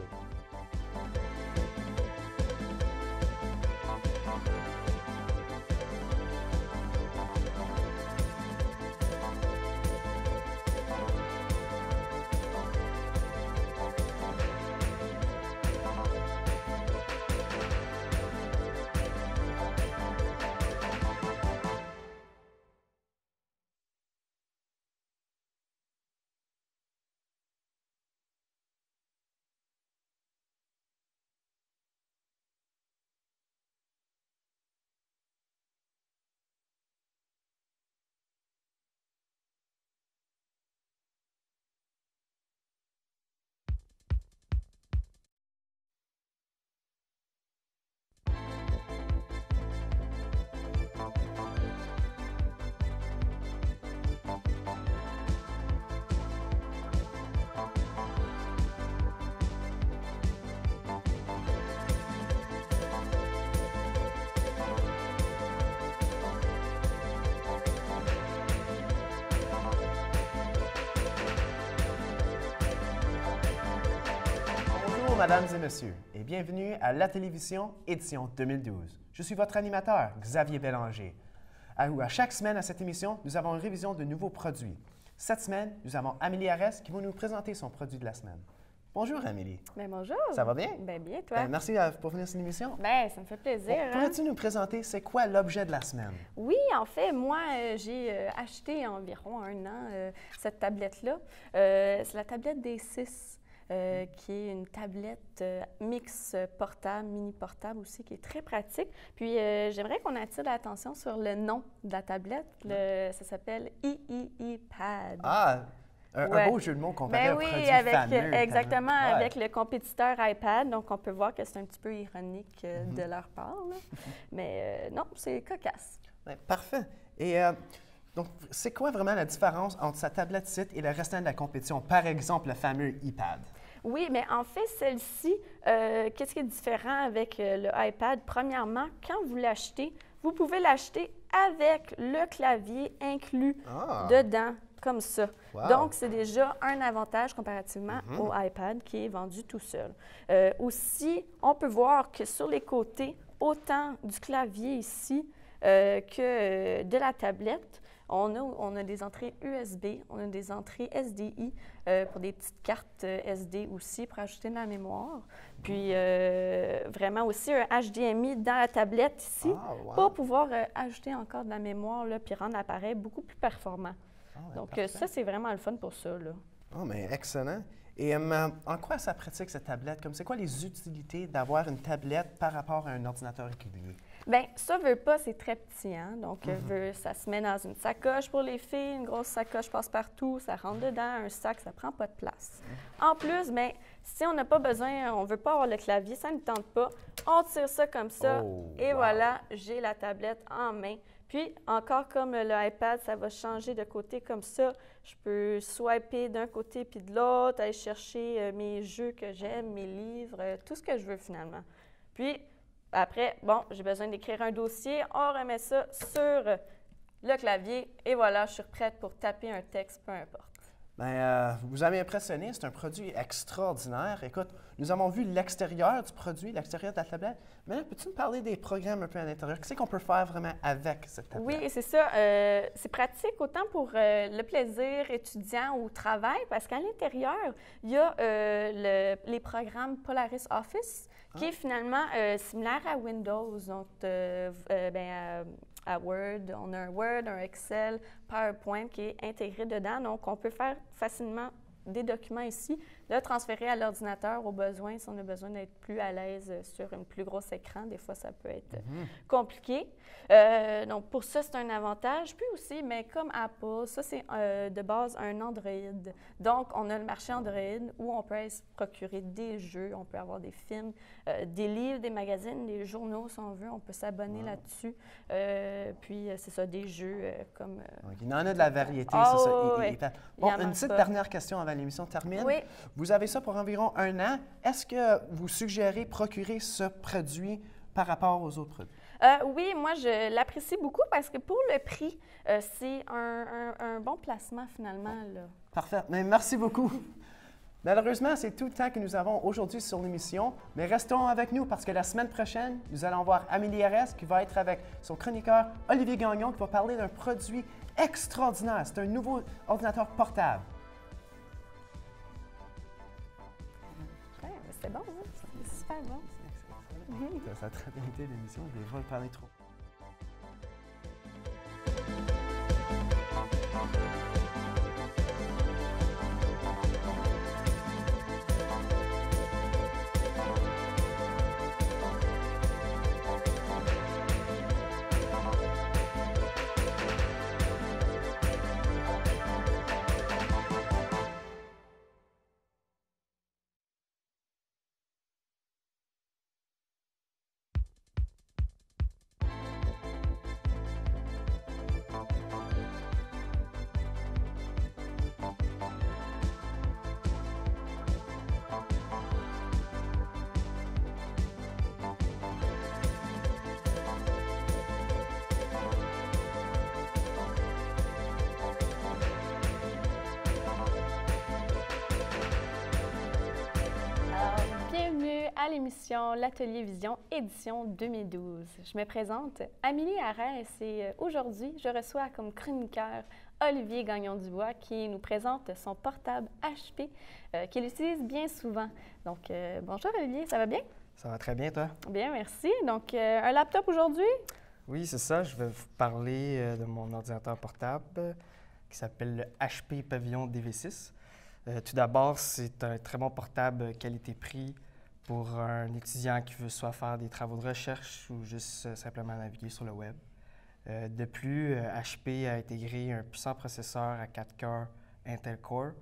mesdames et messieurs, et bienvenue à La Télévision, édition 2012. Je suis votre animateur, Xavier Bélanger. À chaque semaine à cette émission, nous avons une révision de nouveaux produits. Cette semaine, nous avons Amélie Arès qui va nous présenter son produit de la semaine. Bonjour Amélie. Bien, bonjour. Ça va bien? Bien, toi? Merci pour venir à cette émission. Bien, ça me fait plaisir. Pourrais-tu nous présenter c'est quoi l'objet de la semaine? Oui, en fait, moi, j'ai acheté environ 1 an cette tablette-là. C'est la tablette des 6, qui est une tablette mix portable, mini portable aussi, qui est très pratique. Puis, j'aimerais qu'on attire l'attention sur le nom de la tablette. Ça s'appelle iPad. Ah! Un beau jeu de mots comparé au produit fameux. Exactement, avec le compétiteur iPad. Donc, on peut voir que c'est un petit peu ironique de leur part. Là. Mais non, c'est cocasse. Ouais, parfait. Et donc, c'est quoi vraiment la différence entre sa tablette site et le restant de la compétition? Par exemple, le fameux iPad. Oui, mais en fait, celle-ci, qu'est-ce qui est différent avec le iPad? Premièrement, quand vous l'achetez, vous pouvez l'acheter avec le clavier inclus dedans, comme ça. Wow. Donc, c'est déjà un avantage comparativement au iPad qui est vendu tout seul. Aussi, on peut voir que sur les côtés, autant du clavier ici que de la tablette, on a des entrées USB, on a des entrées SDI pour des petites cartes SD aussi pour ajouter de la mémoire. Puis vraiment aussi un HDMI dans la tablette ici pour pouvoir ajouter encore de la mémoire là, puis rendre l'appareil beaucoup plus performant. Donc ça, c'est vraiment le fun pour ça. Là. Oh, mais excellent. Et en quoi ça pratique cette tablette? Comme c'est quoi les utilités d'avoir une tablette par rapport à un ordinateur régulier? Bien, ça veut pas, c'est très petit, hein? Donc, ça se met dans une sacoche pour les filles, une grosse sacoche passe-partout, ça rentre dedans, un sac, ça prend pas de place. En plus, bien, si on n'a pas besoin, on veut pas avoir le clavier, ça ne tente pas, on tire ça comme ça, et voilà, j'ai la tablette en main. Puis, encore comme l'iPad, ça va changer de côté comme ça. Je peux swiper d'un côté puis de l'autre, aller chercher mes jeux que j'aime, mes livres, tout ce que je veux finalement. Puis, après, bon, j'ai besoin d'écrire un dossier, on remet ça sur le clavier et voilà, je suis prête pour taper un texte, peu importe. Bien, vous avez impressionné, c'est un produit extraordinaire. Écoute, nous avons vu l'extérieur du produit, l'extérieur de la tablette. Mais peux-tu me parler des programmes un peu à l'intérieur? Qu'est-ce qu'on peut faire vraiment avec cette tablette? Oui, c'est ça. C'est pratique autant pour le plaisir étudiant ou travail, parce qu'à l'intérieur, il y a les programmes Polaris Office, qui est finalement similaire à Windows. Donc, à Word, on a un Word, un Excel, PowerPoint qui est intégré dedans. Donc, on peut faire facilement des documents ici, le transférer à l'ordinateur au besoin, si on a besoin d'être plus à l'aise sur un plus gros écran. Des fois, ça peut être compliqué. Donc, pour ça, c'est un avantage. Puis aussi, mais comme Apple, ça, c'est de base un Android. Donc, on a le marché Android où on peut se procurer des jeux, on peut avoir des films, des livres, des magazines, des journaux, si on veut. On peut s'abonner là-dessus. Puis, c'est ça, des jeux comme... Donc, il y en a de la variété, c'est ça. Bon, une petite dernière question avant l'émission termine. Oui. Vous avez ça pour environ 1 an. Est-ce que vous suggérez procurer ce produit par rapport aux autres produits? Oui, moi, je l'apprécie beaucoup parce que pour le prix, c'est un bon placement finalement. Là. Parfait. Mais merci beaucoup. Malheureusement, c'est tout le temps que nous avons aujourd'hui sur l'émission, mais restons avec nous parce que la semaine prochaine, nous allons voir Amélie Arès qui va être avec son chroniqueur Olivier Gagnon qui va parler d'un produit extraordinaire. C'est un nouveau ordinateur portable. C'est bon, hein? C'est super bon. Ça a très bien été l'émission, je vais pas parler trop. à l'émission L'Atelier Vision, édition 2012. Je me présente, Amélie Arès, et aujourd'hui, je reçois comme chroniqueur Olivier Gagnon-Dubois qui nous présente son portable HP qu'il utilise bien souvent. Donc, bonjour Olivier, ça va bien? Ça va très bien, toi? Bien, merci. Donc, un laptop aujourd'hui? Oui, c'est ça. Je vais vous parler de mon ordinateur portable qui s'appelle le HP Pavilion DV6. Tout d'abord, c'est un très bon portable qualité-prix pour un étudiant qui veut soit faire des travaux de recherche ou juste simplement naviguer sur le web. De plus, HP a intégré un puissant processeur à 4 cœurs Intel Core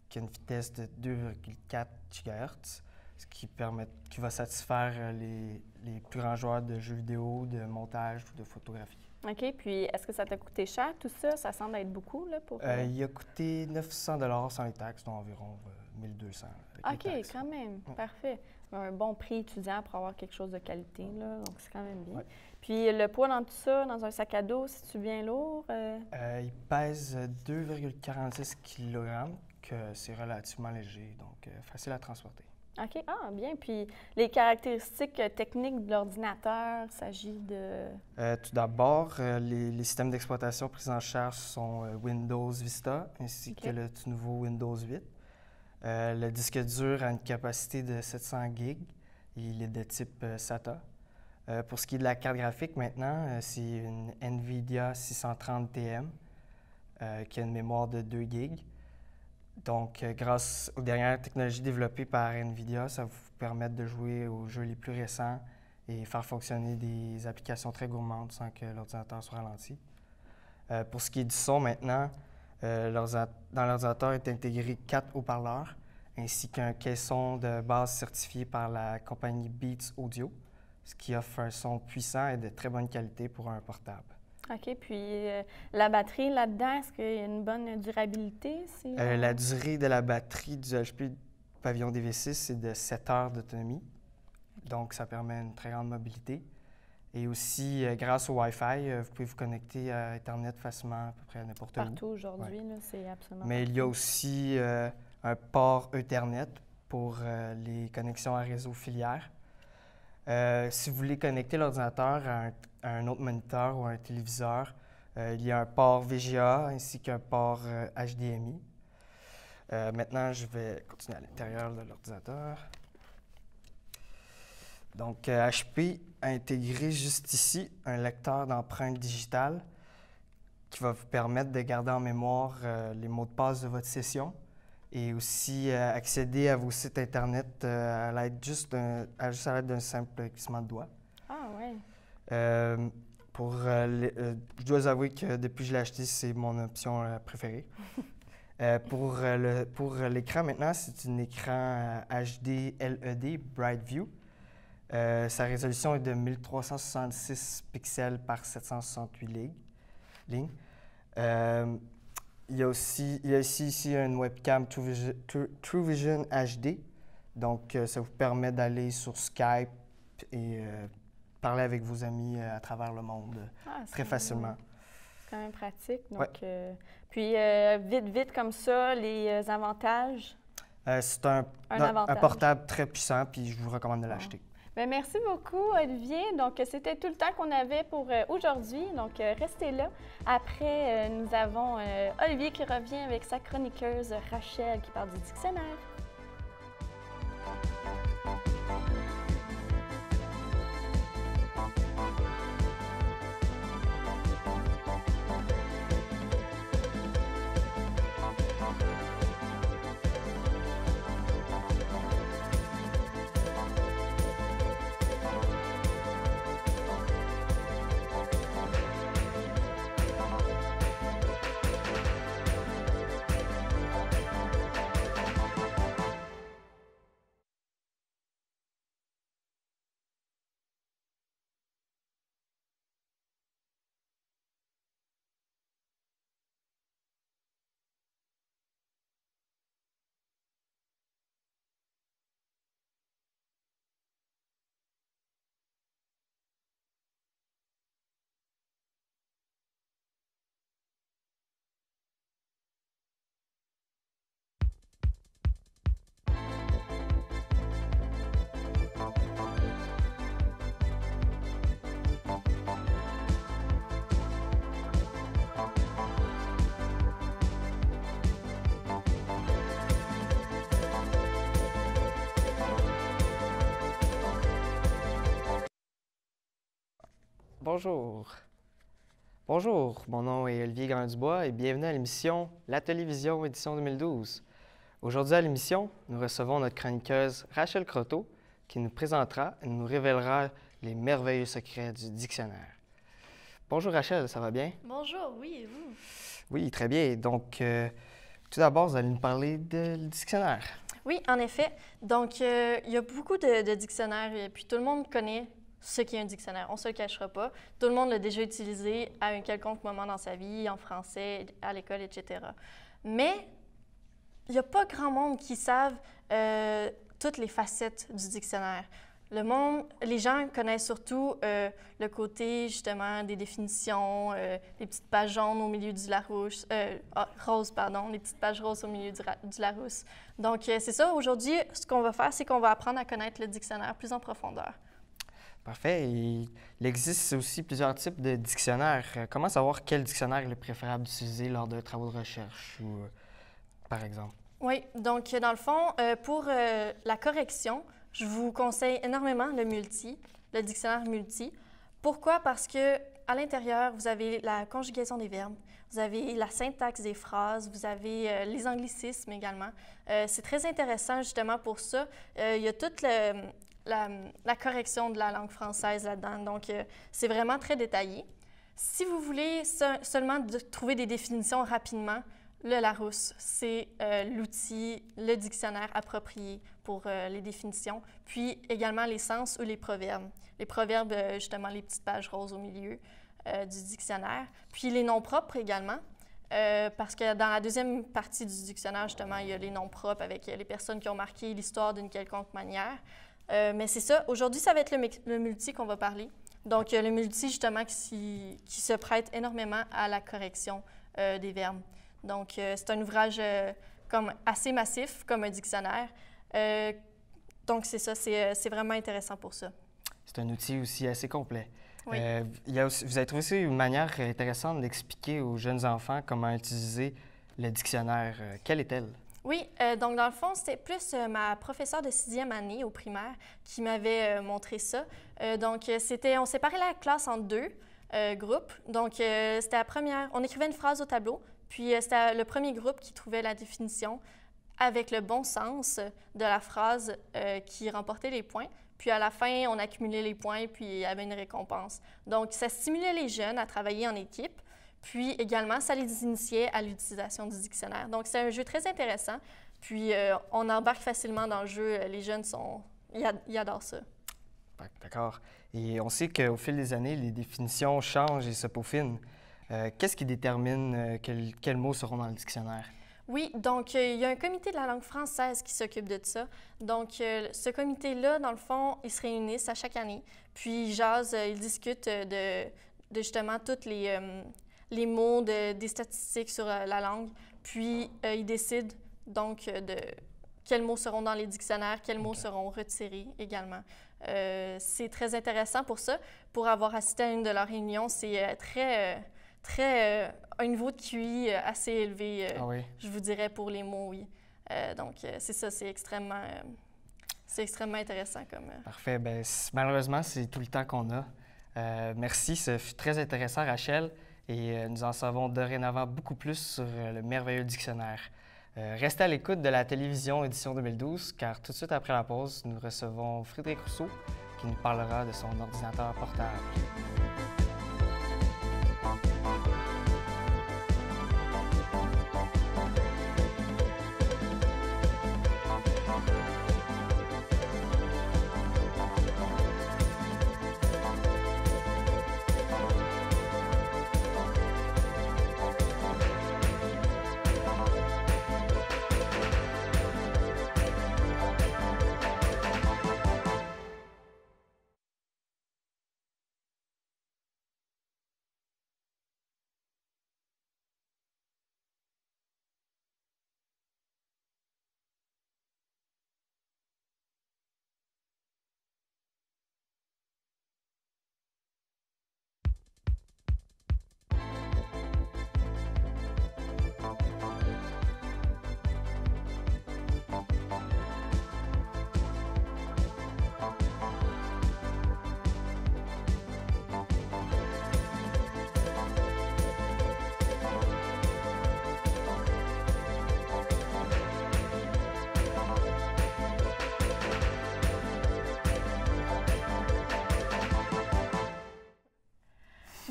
qui a une vitesse de 2,4 GHz, ce qui va satisfaire les plus grands joueurs de jeux vidéo, de montage ou de photographie. OK. Puis, est-ce que ça t'a coûté cher, tout ça? Ça semble être beaucoup, là, pour... Il a coûté 900 $ sans les taxes, donc environ 1200 avec les taxes. OK, quand même. Parfait. Un bon prix étudiant pour avoir quelque chose de qualité, là, donc c'est quand même bien. Ouais. Puis, le poids dans tout ça, dans un sac à dos, c'est-tu bien lourd? Il pèse 2,46 kg, que c'est relativement léger, donc facile à transporter. OK. Ah, bien. Puis, les caractéristiques techniques de l'ordinateur, il s'agit de... Tout d'abord, les systèmes d'exploitation pris en charge sont Windows Vista ainsi que le tout nouveau Windows 8. Le disque dur a une capacité de 700 GB et il est de type SATA. Pour ce qui est de la carte graphique, maintenant, c'est une NVIDIA 630 TM qui a une mémoire de 2 GB. Donc, grâce aux dernières technologies développées par NVIDIA, ça va vous permettre de jouer aux jeux les plus récents et faire fonctionner des applications très gourmandes sans que l'ordinateur soit ralenti. Pour ce qui est du son, maintenant, dans l'ordinateur est intégré 4 haut-parleurs ainsi qu'un caisson de base certifié par la compagnie Beats Audio, ce qui offre un son puissant et de très bonne qualité pour un portable. OK. Puis, la batterie là-dedans, est-ce qu'il y a une bonne durabilité? La durée de la batterie du HP Pavillon DV6, c'est de 7 heures d'autonomie. Donc, ça permet une très grande mobilité. Et aussi, grâce au Wi-Fi, vous pouvez vous connecter à Internet facilement à peu près n'importe où. Partout aujourd'hui, là, c'est absolument... Mais il y a aussi un port Ethernet pour les connexions à réseau filière. Si vous voulez connecter l'ordinateur à un autre moniteur ou à un téléviseur, il y a un port VGA ainsi qu'un port HDMI. Maintenant, je vais continuer à l'intérieur de l'ordinateur. Donc, HP a intégré juste ici un lecteur d'empreintes digitales qui va vous permettre de garder en mémoire les mots de passe de votre session et aussi accéder à vos sites Internet à l'aide d'un simple glissement de doigt. Ah, oui. Je dois avouer que depuis que je l'ai acheté, c'est mon option préférée. Pour l'écran, maintenant, c'est un écran HD LED Bright View. Sa résolution est de 1366 pixels par 768 lignes. Il y a ici une webcam TrueVision HD. Donc, ça vous permet d'aller sur Skype et parler avec vos amis à travers le monde très facilement. C'est quand même pratique. Donc, puis, vite comme ça, les avantages? C'est un portable très puissant, puis je vous recommande de l'acheter. Bien, merci beaucoup, Olivier. Donc, c'était tout le temps qu'on avait pour aujourd'hui. Donc, restez là. Après, nous avons Olivier qui revient avec sa chroniqueuse Rachel qui parle du dictionnaire. Bonjour. Bonjour, mon nom est Olivier Granddubois et bienvenue à l'émission La Télévision édition 2012. Aujourd'hui à l'émission, nous recevons notre chroniqueuse Rachel Croteau qui nous présentera et nous révélera les merveilleux secrets du dictionnaire. Bonjour Rachel, ça va bien? Bonjour, oui, et vous? Oui, très bien. Donc, tout d'abord, vous allez nous parler du dictionnaire. Oui, en effet. Donc, il y a beaucoup de dictionnaires et puis tout le monde connaît ce qu'est un dictionnaire. On ne se le cachera pas. Tout le monde l'a déjà utilisé à un quelconque moment dans sa vie, en français, à l'école, etc. Mais il n'y a pas grand monde qui savent toutes les facettes du dictionnaire. Les gens connaissent surtout le côté, justement, des définitions, les petites pages jaunes au milieu du Larousse, rose, pardon, les petites pages roses au milieu du Larousse. Donc, c'est ça. Aujourd'hui, ce qu'on va faire, c'est qu'on va apprendre à connaître le dictionnaire plus en profondeur. Parfait. Et il existe aussi plusieurs types de dictionnaires. Comment savoir quel dictionnaire est le préférable d'utiliser lors de travaux de recherche, ou, par exemple? Oui, donc dans le fond, pour la correction, je vous conseille énormément le dictionnaire multi. Pourquoi? Parce que à l'intérieur, vous avez la conjugaison des verbes, vous avez la syntaxe des phrases, vous avez les anglicismes également. C'est très intéressant justement pour ça. Il y a toute la correction de la langue française là-dedans, donc c'est vraiment très détaillé. Si vous voulez seulement trouver des définitions rapidement, le Larousse, c'est l'outil, le dictionnaire approprié pour les définitions, puis également les sens ou les proverbes. Les proverbes, justement, les petites pages roses au milieu du dictionnaire. Puis les noms propres également, parce que dans la deuxième partie du dictionnaire, justement, il y a les noms propres avec les personnes qui ont marqué l'histoire d'une quelconque manière. Mais c'est ça. Aujourd'hui, ça va être le multi qu'on va parler. Donc, le multi, justement, qui se prête énormément à la correction des verbes. Donc, c'est un ouvrage comme assez massif, comme un dictionnaire. Donc, c'est ça, c'est vraiment intéressant pour ça. C'est un outil aussi assez complet. Oui. Vous avez trouvé aussi une manière intéressante d'expliquer aux jeunes enfants comment utiliser le dictionnaire. Quelle est-elle? Oui, donc dans le fond, c'était plus ma professeure de 6e année au primaire qui m'avait montré ça. Donc, on séparait la classe en deux groupes. Donc, c'était la première, on écrivait une phrase au tableau, puis c'était le premier groupe qui trouvait la définition avec le bon sens de la phrase qui remportait les points. Puis à la fin, on accumulait les points, puis il y avait une récompense. Donc, ça stimulait les jeunes à travailler en équipe. Puis également, ça les initiait à l'utilisation du dictionnaire. Donc, c'est un jeu très intéressant. Puis, on embarque facilement dans le jeu. Les jeunes ils adorent ça. D'accord. Et on sait qu'au fil des années, les définitions changent et se peaufinent. Qu'est-ce qui détermine quels mots seront dans le dictionnaire? Oui, donc il y a un comité de la langue française qui s'occupe de ça. Donc, ce comité-là, dans le fond, ils se réunissent à chaque année. Puis, ils jasent, ils discutent de justement tous les mots, des statistiques sur la langue. Puis, ils décident donc de quels mots seront dans les dictionnaires, quels mots seront retirés également. C'est très intéressant pour ça. Pour avoir assisté à une de leurs réunions, c'est un niveau de QI assez élevé, je vous dirais, pour les mots, oui. Donc, c'est ça, c'est extrêmement intéressant comme... Parfait. Bien, malheureusement, c'est tout le temps qu'on a. Merci, ce fut très intéressant, Rachel, et nous en savons dorénavant beaucoup plus sur le merveilleux dictionnaire. Restez à l'écoute de la télévision édition 2012, car tout de suite après la pause, nous recevons Frédéric Rousseau, qui nous parlera de son ordinateur portable.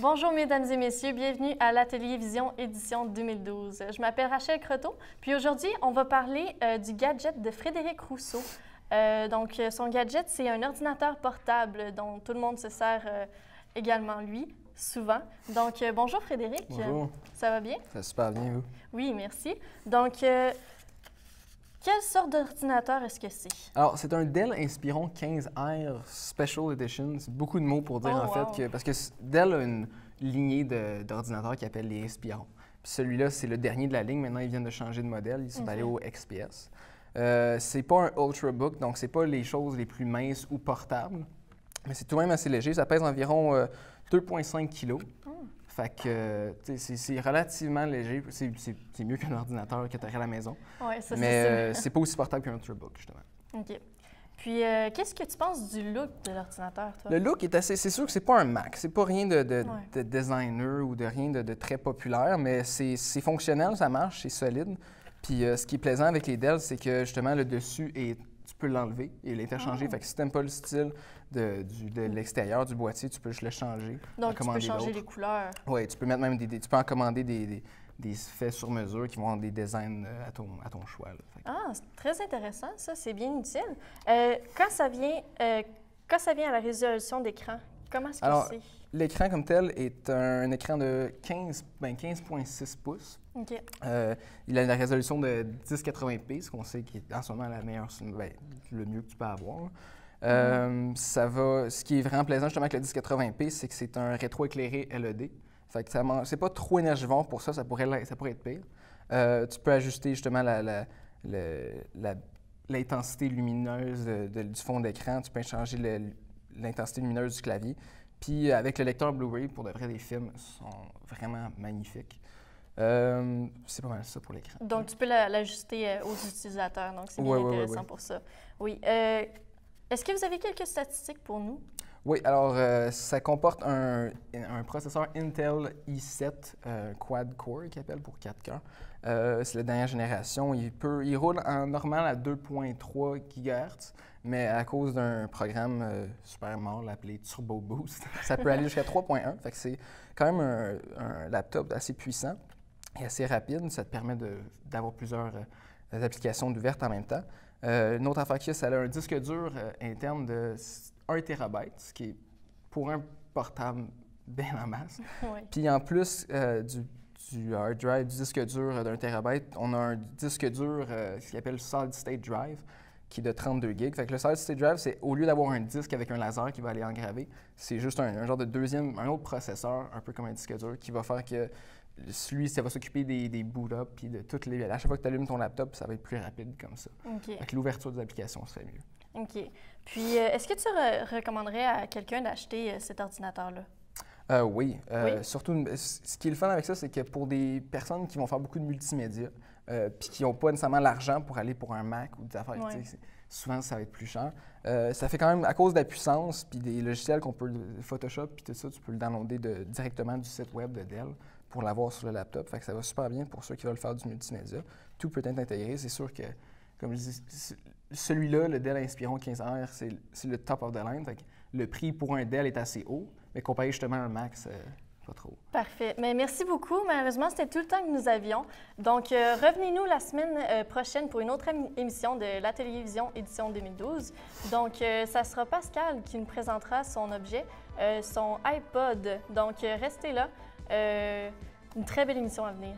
Bonjour, mesdames et messieurs. Bienvenue à l'Atelier Vision édition 2012. Je m'appelle Rachel Croteau. Puis aujourd'hui, on va parler du gadget de Frédéric Rousseau. Donc, son gadget, c'est un ordinateur portable dont tout le monde se sert également, lui, souvent. Donc, bonjour Frédéric. Bonjour. Ça va bien? Ça va super bien, vous? Oui, merci. Donc, quelle sorte d'ordinateur est-ce que c'est? Alors, c'est un Dell Inspiron 15R Special Edition. C'est beaucoup de mots pour dire, Oh, en wow. fait, parce que Dell a une lignée d'ordinateurs qui appelle les Inspiron. Puis celui-là, c'est le dernier de la ligne. Maintenant, ils viennent de changer de modèle. Ils sont allés au XPS. C'est pas un Ultrabook, donc c'est pas les choses les plus minces ou portables, mais c'est tout de même assez léger. Ça pèse environ 2,5 kg. Fait que c'est relativement léger. C'est mieux qu'un ordinateur que tu aurais à la maison. Oui, ça, Mais c'est pas aussi portable qu'un Ultrabook, justement. OK. Puis, qu'est-ce que tu penses du look de l'ordinateur, toi? Le look est assez... C'est sûr que c'est pas un Mac. C'est pas rien de designer ou de rien de très populaire, mais c'est fonctionnel, ça marche, c'est solide. Puis ce qui est plaisant avec les Dell, c'est que justement, le dessus, tu peux l'enlever et l'interchanger. Fait que si tu n'aimes pas le style de l'extérieur du boîtier, tu peux juste le changer. Donc, tu peux changer les couleurs. Oui, tu peux mettre même tu peux en commander des faits sur mesure qui vont avoir des designs à ton choix. Là. Ah, c'est très intéressant, ça. C'est bien utile. Quand ça vient à la résolution d'écran, comment est-ce que c'est? L'écran comme tel est un écran de 15,6 pouces. OK. Il a la résolution de 1080p, ce qu'on sait qui est en ce moment la meilleure, le mieux que tu peux avoir. Ce qui est vraiment plaisant justement avec le 1080p, c'est que c'est un rétroéclairé LED. Fait que c'est pas trop énergivore pour ça, ça pourrait être pire. Tu peux ajuster justement l'intensité lumineuse du fond d'écran, tu peux changer l'intensité lumineuse du clavier. Puis avec le lecteur Blu-ray, pour de vrai, les films sont vraiment magnifiques. C'est pas mal ça pour l'écran. Donc, tu peux l'ajuster aux utilisateurs, donc c'est bien intéressant pour ça. Oui. Est-ce que vous avez quelques statistiques pour nous? Oui, alors ça comporte un processeur Intel i7 quad-core, qu'il appelle pour 4 cœurs. C'est la dernière génération. Il roule en normal à 2,3 GHz, mais à cause d'un programme super mort appelé Turbo Boost, ça peut aller jusqu'à 3,1. Fait que c'est quand même un laptop assez puissant et assez rapide. Ça te permet d'avoir plusieurs applications ouvertes en même temps. Une autre affaire qu'il y a, ça a un disque dur interne de 1 TB, ce qui est pour un portable bien en masse. Oui. Puis en plus du hard drive, du disque dur d'1 TB, on a un disque dur qui s'appelle Solid State Drive, qui est de 32 GB. Fait que le Solid State Drive, c'est au lieu d'avoir un disque avec un laser qui va aller engraver, c'est juste un genre de un autre processeur, un peu comme un disque dur, qui va faire que lui, ça va s'occuper des boot-up, puis de toutes les... À chaque fois que tu allumes ton laptop, ça va être plus rapide comme ça. OK. Fait que l'ouverture des applications se fait mieux. OK. Puis, est-ce que tu recommanderais à quelqu'un d'acheter cet ordinateur-là? Oui. Surtout, ce qui est le fun avec ça, c'est que pour des personnes qui vont faire beaucoup de multimédia, puis qui n'ont pas nécessairement l'argent pour aller pour un Mac ou des affaires, souvent, ça va être plus cher. Ça fait quand même, à cause de la puissance, puis des logiciels qu'on peut... Photoshop, puis tout ça, tu peux le downloader directement du site web de Dell pour l'avoir sur le laptop. Fait que ça va super bien pour ceux qui veulent faire du multimédia. Tout peut être intégré. C'est sûr que, comme je dis, celui-là, le Dell Inspiron 15R, c'est le top of the line. Fait que le prix pour un Dell est assez haut, mais comparé justement à un Mac, c'est pas trop. Parfait. Mais merci beaucoup. Malheureusement, c'était tout le temps que nous avions. Donc, revenez-nous la semaine prochaine pour une autre émission de la Télévision édition 2012. Donc, ça sera Pascal qui nous présentera son objet, son iPod. Donc, restez là. Une très belle émission à venir.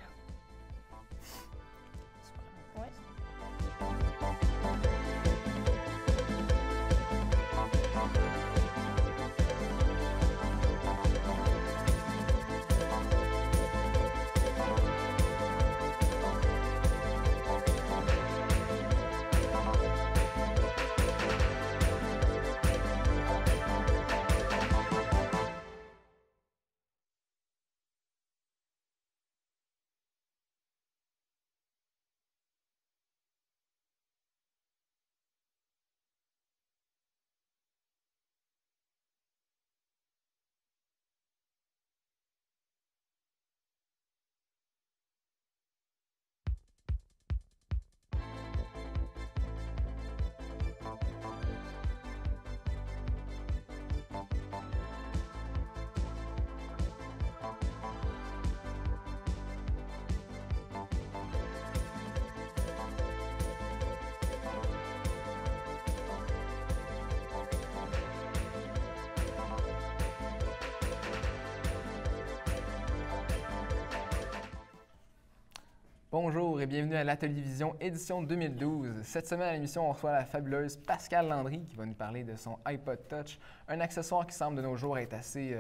Bonjour et bienvenue à la télévision édition 2012. Cette semaine à l'émission, on reçoit la fabuleuse Pascale Landry qui va nous parler de son iPod Touch, un accessoire qui semble de nos jours être assez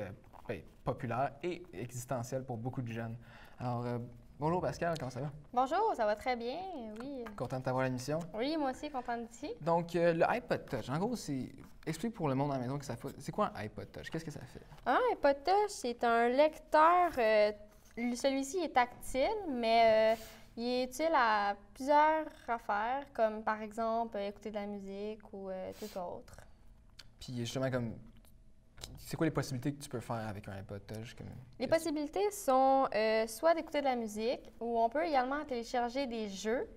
populaire et existentiel pour beaucoup de jeunes. Alors, bonjour Pascal, comment ça va? Bonjour, ça va très bien, oui. Content de t'avoir à l'émission. Oui, moi aussi, contente d'ici. Donc, le iPod Touch, en gros, explique pour le monde à la maison que ça fait. C'est quoi un iPod Touch? Qu'est-ce que ça fait? Un iPod Touch, c'est un lecteur. Celui-ci est tactile, mais il est utile à plusieurs affaires, comme par exemple écouter de la musique ou tout autre. Puis justement, c'est quoi les possibilités que tu peux faire avec un iPod Touch? Les possibilités sont soit d'écouter de la musique, ou on peut également télécharger des jeux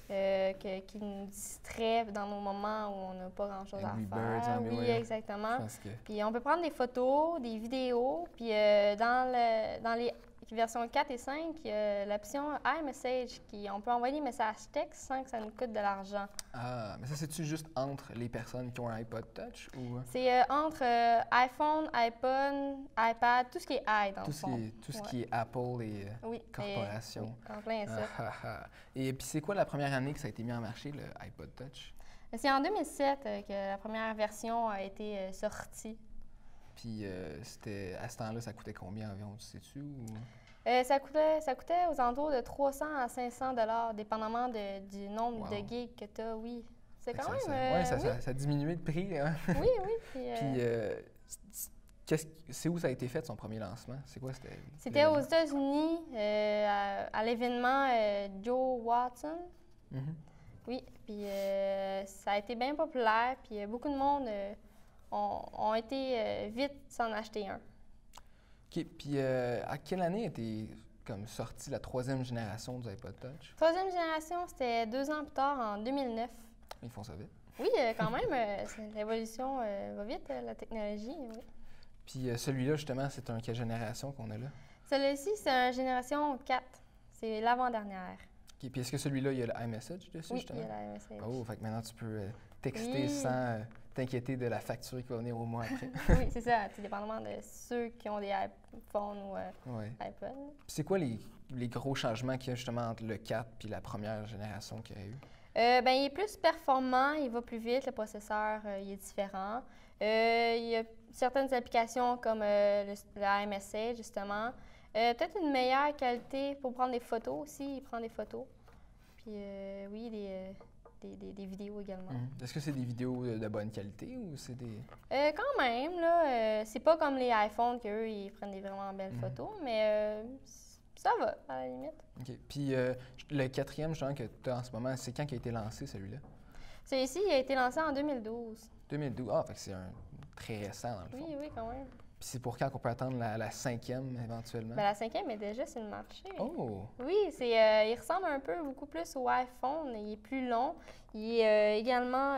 qui nous distraient dans nos moments où on n'a pas grand-chose à faire. Oui, exactement. Puis on peut prendre des photos, des vidéos, puis dans les versions 4 et 5, il y a l'option iMessage, on peut envoyer des messages textes sans que ça nous coûte de l'argent. Ah, mais ça, c'est-tu juste entre les personnes qui ont un iPod Touch ou... C'est entre iPhone, iPod, iPad, tout ce qui est i dans le fond. Tout ce qui est Apple et corporations. Oui, en plein ça. Et puis c'est quoi la première année que ça a été mis en marché, le iPod Touch? C'est en 2007 que la première version a été sortie. Puis c'était à ce temps-là, ça coûtait combien environ, tu sais-tu? Ou... ça coûtait aux alentours de 300 à 500 $, dépendamment du nombre de gigs que tu as, oui. C'est quand même... Ça a diminué de prix. Hein? Oui, oui. Puis c'est où ça a été fait, son premier lancement? C'est quoi? C'était aux États-Unis, à l'événement Joe Watson. Mm-hmm. Oui, puis ça a été bien populaire, puis beaucoup de monde ont été vite s'en acheter un. OK. Puis à quelle année était sortie la troisième génération du iPod Touch? Troisième génération, c'était 2 ans plus tard, en 2009. Ils font ça vite. Oui, quand même. L'évolution va vite, la technologie. Oui. Puis celui-là, justement, c'est quelle génération qu'on a là? Celui-ci, c'est une génération 4. C'est l'avant-dernière. OK. Puis est-ce que celui-là, il y a le iMessage dessus, justement? Oui, il y a le iMessage. Oh, fait que maintenant, tu peux texter sans t'inquiéter de la facture qui va venir au mois après. Oui, c'est ça. Tout dépendamment de ceux qui ont des iPhones ou iPod. Puis c'est quoi les gros changements qu'il y a justement entre le 4 et la première génération qu'il y a eu? Il est plus performant, il va plus vite, le processeur il est différent. Il y a certaines applications comme le iMessage, justement. Peut-être une meilleure qualité pour prendre des photos aussi, il prend des photos. Puis oui, des vidéos également. Est-ce que c'est des vidéos de bonne qualité ou c'est des... Quand même, là. C'est pas comme les iPhones qu'eux, ils prennent des vraiment belles photos, mais ça va, à la limite. OK. Puis le quatrième, justement, que tu as en ce moment, c'est quand qui a été lancé, celui-là? Celui-ci, il a été lancé en 2012. 2012? Ah, fait que c'est très récent, dans le fond. Oui, oui, quand même. Puis c'est pour quand qu'on peut attendre la cinquième, éventuellement? La cinquième est déjà sur le marché. Oh! Oui, il ressemble beaucoup plus au iPhone. Il est plus long. Il est également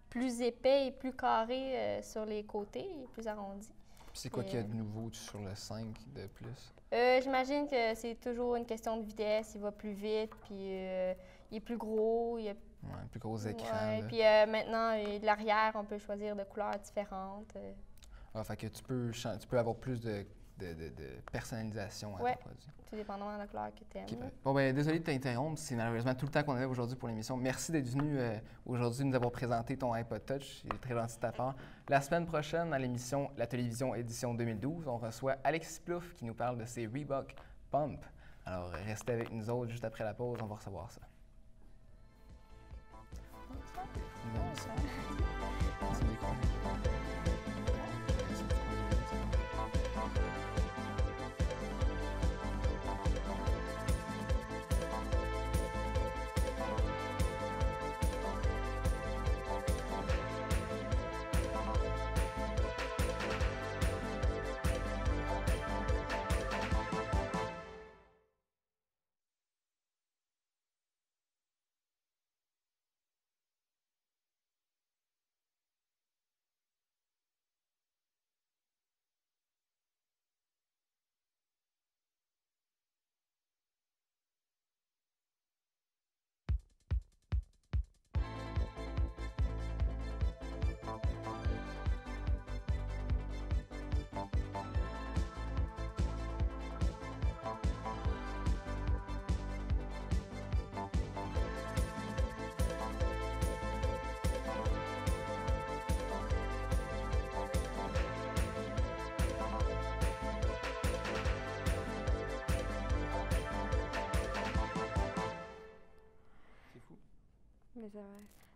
plus épais et plus carré sur les côtés. Il est plus arrondi. Puis c'est quoi qu'il y a de nouveau sur le 5 de plus? J'imagine que c'est toujours une question de vitesse. Il va plus vite, puis il est plus gros. Il a un plus gros écran. Ouais, puis maintenant, de l'arrière, on peut choisir de couleurs différentes. Fait que tu peux avoir plus de personnalisation à ton produit. Tout dépendamment de la couleur que tu aimes. Okay, bon, désolé de t'interrompre. C'est malheureusement tout le temps qu'on avait aujourd'hui pour l'émission. Merci d'être venu aujourd'hui nous avoir présenté ton iPod Touch. Il est très gentil de ta part. La semaine prochaine, à l'émission La télévision édition 2012, on reçoit Alexis Plouffe qui nous parle de ses Reebok Pump. Alors, restez avec nous autres juste après la pause. On va recevoir ça.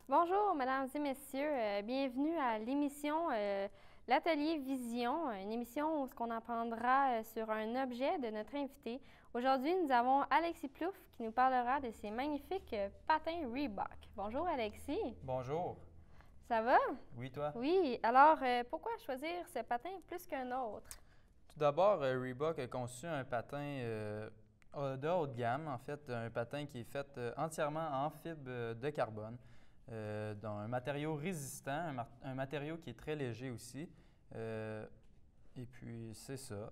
Bonjour, mesdames et messieurs. Bienvenue à l'émission L'Atelier Vision, une émission où on apprendra sur un objet de notre invité. Aujourd'hui, nous avons Alexis Plouffe qui nous parlera de ses magnifiques patins Reebok. Bonjour, Alexis. Bonjour. Ça va? Oui, toi? Oui. Alors, pourquoi choisir ce patin plus qu'un autre? Tout d'abord, Reebok a conçu un patin de haut de gamme, en fait, un patin qui est fait entièrement en fibre de carbone, dans un matériau résistant, un matériau qui est très léger aussi. Et puis, c'est ça.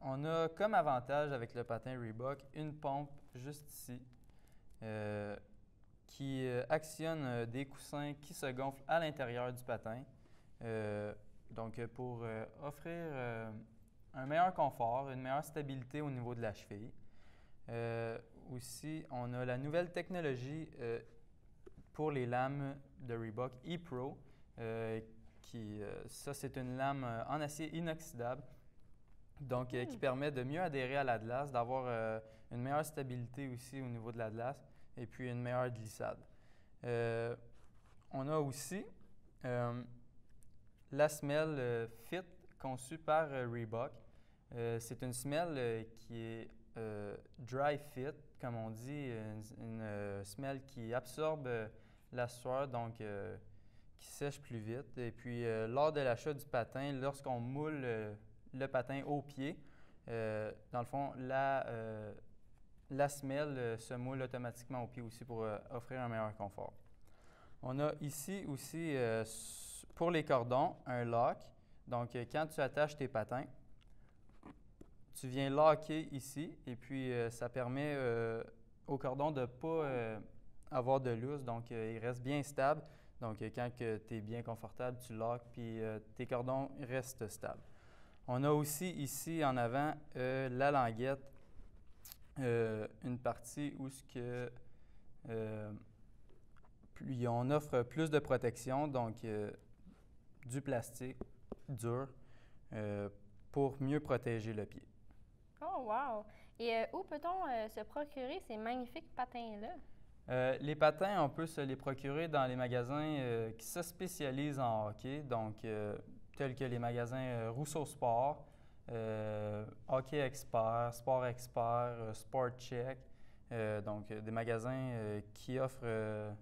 On a comme avantage avec le patin Reebok une pompe juste ici qui actionne des coussins qui se gonflent à l'intérieur du patin. Donc, pour offrir un meilleur confort, une meilleure stabilité au niveau de la cheville. Aussi, on a la nouvelle technologie pour les lames de Reebok ePro. Ça, c'est une lame en acier inoxydable, donc qui permet de mieux adhérer à la glace, d'avoir une meilleure stabilité aussi au niveau de la glace et puis une meilleure glissade. On a aussi la semelle Fit conçue par Reebok. C'est une semelle qui est dry fit, comme on dit, une semelle qui absorbe la sueur, donc qui sèche plus vite. Et puis, lors de l'achat du patin, lorsqu'on moule le patin au pied, dans le fond, la semelle se moule automatiquement au pied aussi pour offrir un meilleur confort. On a ici aussi, pour les cordons, un lock. Donc, quand tu attaches tes patins, tu viens locker ici et puis ça permet au cordon de ne pas avoir de lousse. Donc, il reste bien stable. Donc, quand tu es bien confortable, tu lock puis tes cordons restent stables. On a aussi ici en avant la languette, une partie où on offre plus de protection, donc du plastique dur pour mieux protéger le pied. Oh, wow! Et où peut-on se procurer ces magnifiques patins-là? Les patins, on peut se les procurer dans les magasins qui se spécialisent en hockey, donc tels que les magasins Rousseau Sport, Hockey Expert, Sport Expert, Sport Check, donc des magasins qui offrent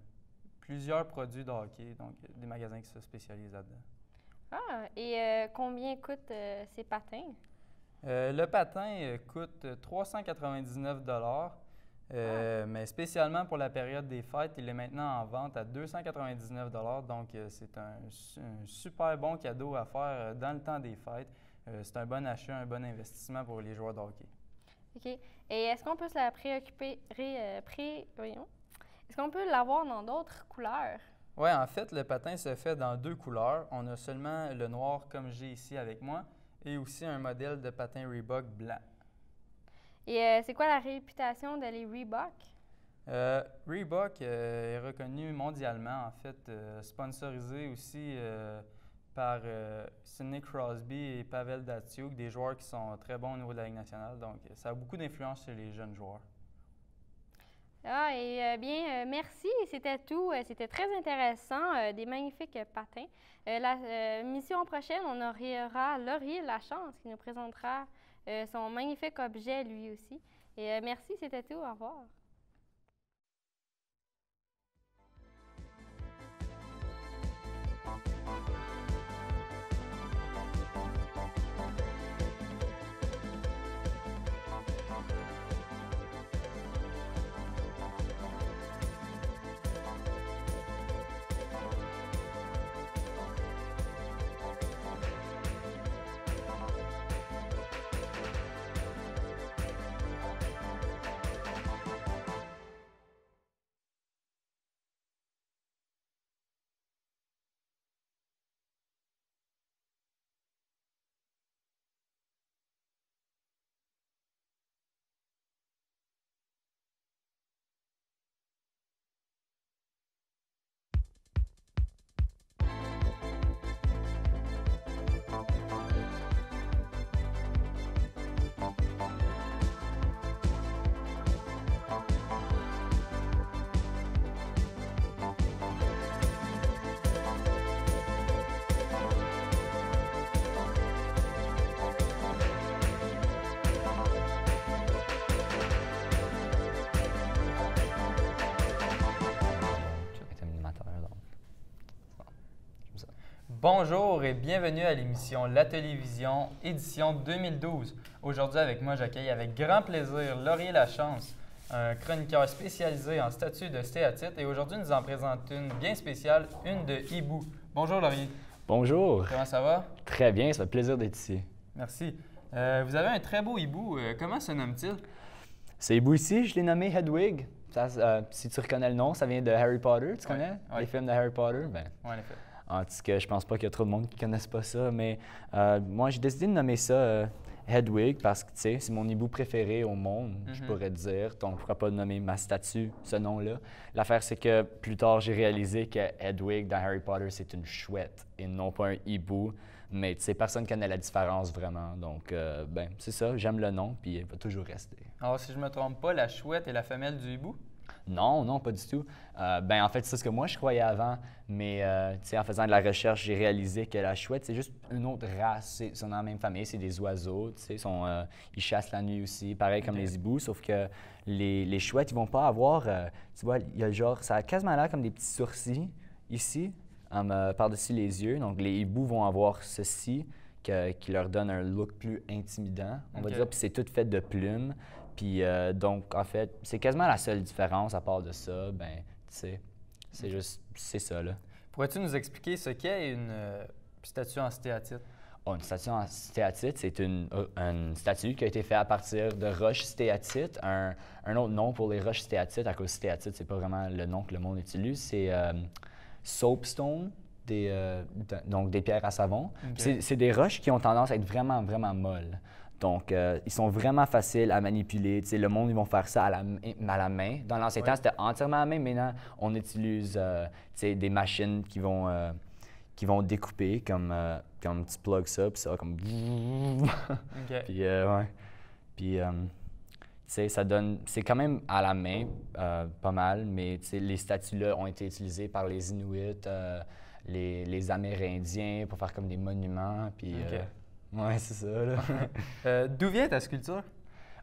plusieurs produits de hockey, donc des magasins qui se spécialisent là-dedans. Ah, et combien coûtent ces patins? Le patin coûte 399 $, mais spécialement pour la période des fêtes, il est maintenant en vente à 299 $, donc c'est un super bon cadeau à faire dans le temps des fêtes. C'est un bon achat, un bon investissement pour les joueurs de hockey. OK. Et est-ce qu'on peut se la est-ce qu'on peut l'avoir dans d'autres couleurs? Oui, en fait, le patin se fait dans 2 couleurs. On a seulement le noir comme j'ai ici avec moi et aussi un modèle de patin Reebok blanc. Et c'est quoi la réputation de les Reebok? Reebok est reconnu mondialement, en fait, sponsorisé aussi par Sidney Crosby et Pavel Datsyuk, des joueurs qui sont très bons au niveau de la Ligue nationale. Donc, ça a beaucoup d'influence sur les jeunes joueurs. Ah, et bien, merci. C'était tout. C'était très intéressant. Des magnifiques patins. La mission prochaine, on aura Laurier Lachance qui nous présentera son magnifique objet lui aussi. Et merci, c'était tout. Au revoir. Bonjour et bienvenue à l'émission La Télévision, édition 2012. Aujourd'hui avec moi, j'accueille avec grand plaisir Laurier Lachance, un chroniqueur spécialisé en statues de stéatite, et aujourd'hui nous en présente une bien spéciale, une de hibou. Bonjour Laurier. Bonjour. Comment ça va? Très bien, ça fait plaisir d'être ici. Merci. Vous avez un très beau hibou. Comment se nomme-t-il? Ce hibou ici, je l'ai nommé Hedwig. Si tu reconnais le nom, ça vient de Harry Potter, tu connais? Les films de Harry Potter? Ben, oui, en effet. En tout cas, je pense pas qu'il y a trop de monde qui ne connaisse pas ça, mais moi, j'ai décidé de nommer ça Hedwig parce que, tu sais, c'est mon hibou préféré au monde, je pourrais te dire. Donc, pourquoi pas nommer ma statue ce nom-là? L'affaire, c'est que plus tard, j'ai réalisé que Hedwig, dans Harry Potter, c'est une chouette et non pas un hibou. Mais, tu sais, personne ne connaît la différence vraiment. Donc, ben, c'est ça, j'aime le nom, puis il va toujours rester. Alors, si je me trompe pas, la chouette est la femelle du hibou? Non, non, pas du tout. Ben, en fait, c'est ce que moi, je croyais avant. Mais, tu sais, en faisant de la recherche, j'ai réalisé que la chouette, c'est juste une autre race. Ils sont dans la même famille, c'est des oiseaux, tu sais. Ils chassent la nuit aussi, pareil comme les hiboux. Sauf que les chouettes, ils vont pas avoir... tu vois, il y a genre... Ça a quasiment l'air comme des petits sourcils ici, par-dessus les yeux. Donc, les hiboux vont avoir ceci qui leur donne un look plus intimidant, on va dire. Puis c'est tout fait de plumes. Puis donc, en fait, c'est quasiment la seule différence à part de ça. Ben, tu sais, c'est juste, c'est ça, là. Pourrais-tu nous expliquer ce qu'est une statue en stéatite? Oh, une statue en stéatite, c'est une statue qui a été faite à partir de roches stéatites. Un autre nom pour les roches stéatites, à cause stéatite, c'est pas vraiment le nom que le monde utilise, c'est soapstone. Donc des pierres à savon. C'est des roches qui ont tendance à être vraiment, vraiment molles. Donc, ils sont vraiment faciles à manipuler. Tu sais, le monde, ils vont faire ça à la main. Dans l'ancien temps, c'était entièrement à la main. Maintenant, on utilise tu sais, des machines qui vont découper, comme tu plugs ça, puis ça va comme... Puis, ouais. Puis, tu sais, ça donne... C'est quand même à la main, pas mal, mais tu sais, les statues-là ont été utilisées par les Inuits, les Amérindiens pour faire comme des monuments, puis... ouais, c'est ça, là. D'où vient ta sculpture?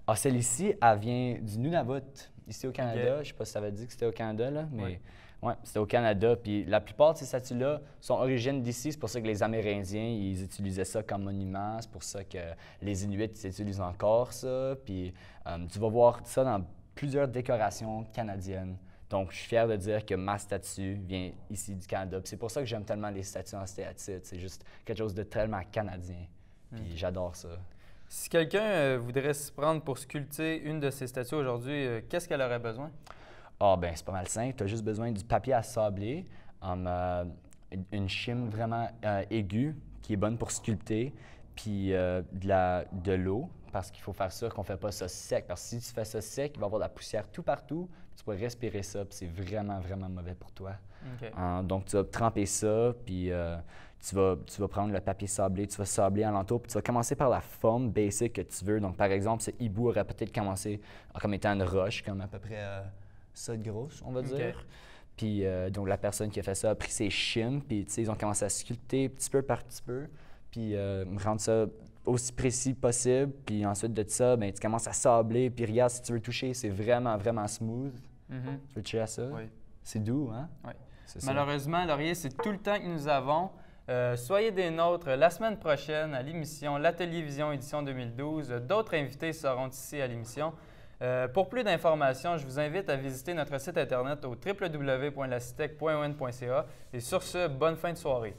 Ah, celle-ci, elle vient du Nunavut, ici au Canada. Je sais pas si ça veut dire que c'était au Canada, là, mais ouais, c'était au Canada. Puis la plupart de ces statues-là sont origines d'ici. C'est pour ça que les Amérindiens, ils utilisaient ça comme monument. C'est pour ça que les Inuits, ils utilisent encore ça. Puis tu vas voir ça dans plusieurs décorations canadiennes. Donc, je suis fier de dire que ma statue vient ici du Canada. Puis c'est pour ça que j'aime tellement les statues en stéatite. C'est juste quelque chose de tellement canadien. Puis j'adore ça. Si quelqu'un voudrait se prendre pour sculpter une de ces statues aujourd'hui, qu'est-ce qu'elle aurait besoin? Ah, ben c'est pas mal simple. Tu as juste besoin du papier à sabler, une chime vraiment aiguë qui est bonne pour sculpter, puis de l'eau, parce qu'il faut faire ça, qu'on ne fait pas ça sec. Parce que si tu fais ça sec, il va y avoir de la poussière tout partout, tu pourrais respirer ça, puis c'est vraiment, vraiment mauvais pour toi. Donc, tu vas tremper ça, puis... Tu vas prendre le papier sablé, tu vas sabler alentour, puis tu vas commencer par la forme basic que tu veux. Donc, par exemple, ce hibou aurait peut-être commencé comme étant une roche, comme à peu près ça de grosse, on va dire. Puis, donc, la personne qui a fait ça a pris ses chimes, puis, tu sais, ils ont commencé à sculpter petit peu par petit peu, puis rendre ça aussi précis possible. Puis ensuite de ça, ben, tu commences à sabler, puis regarde, si tu veux toucher, c'est vraiment, vraiment smooth. Tu veux toucher à ça? Oui. C'est doux, hein? Oui. Malheureusement, Laurier, c'est tout le temps que nous avons. Soyez des nôtres la semaine prochaine à l'émission La Télévision édition 2012. D'autres invités seront ici à l'émission. Pour plus d'informations, je vous invite à visiter notre site internet au www.lacitec.on.ca. Et sur ce, bonne fin de soirée.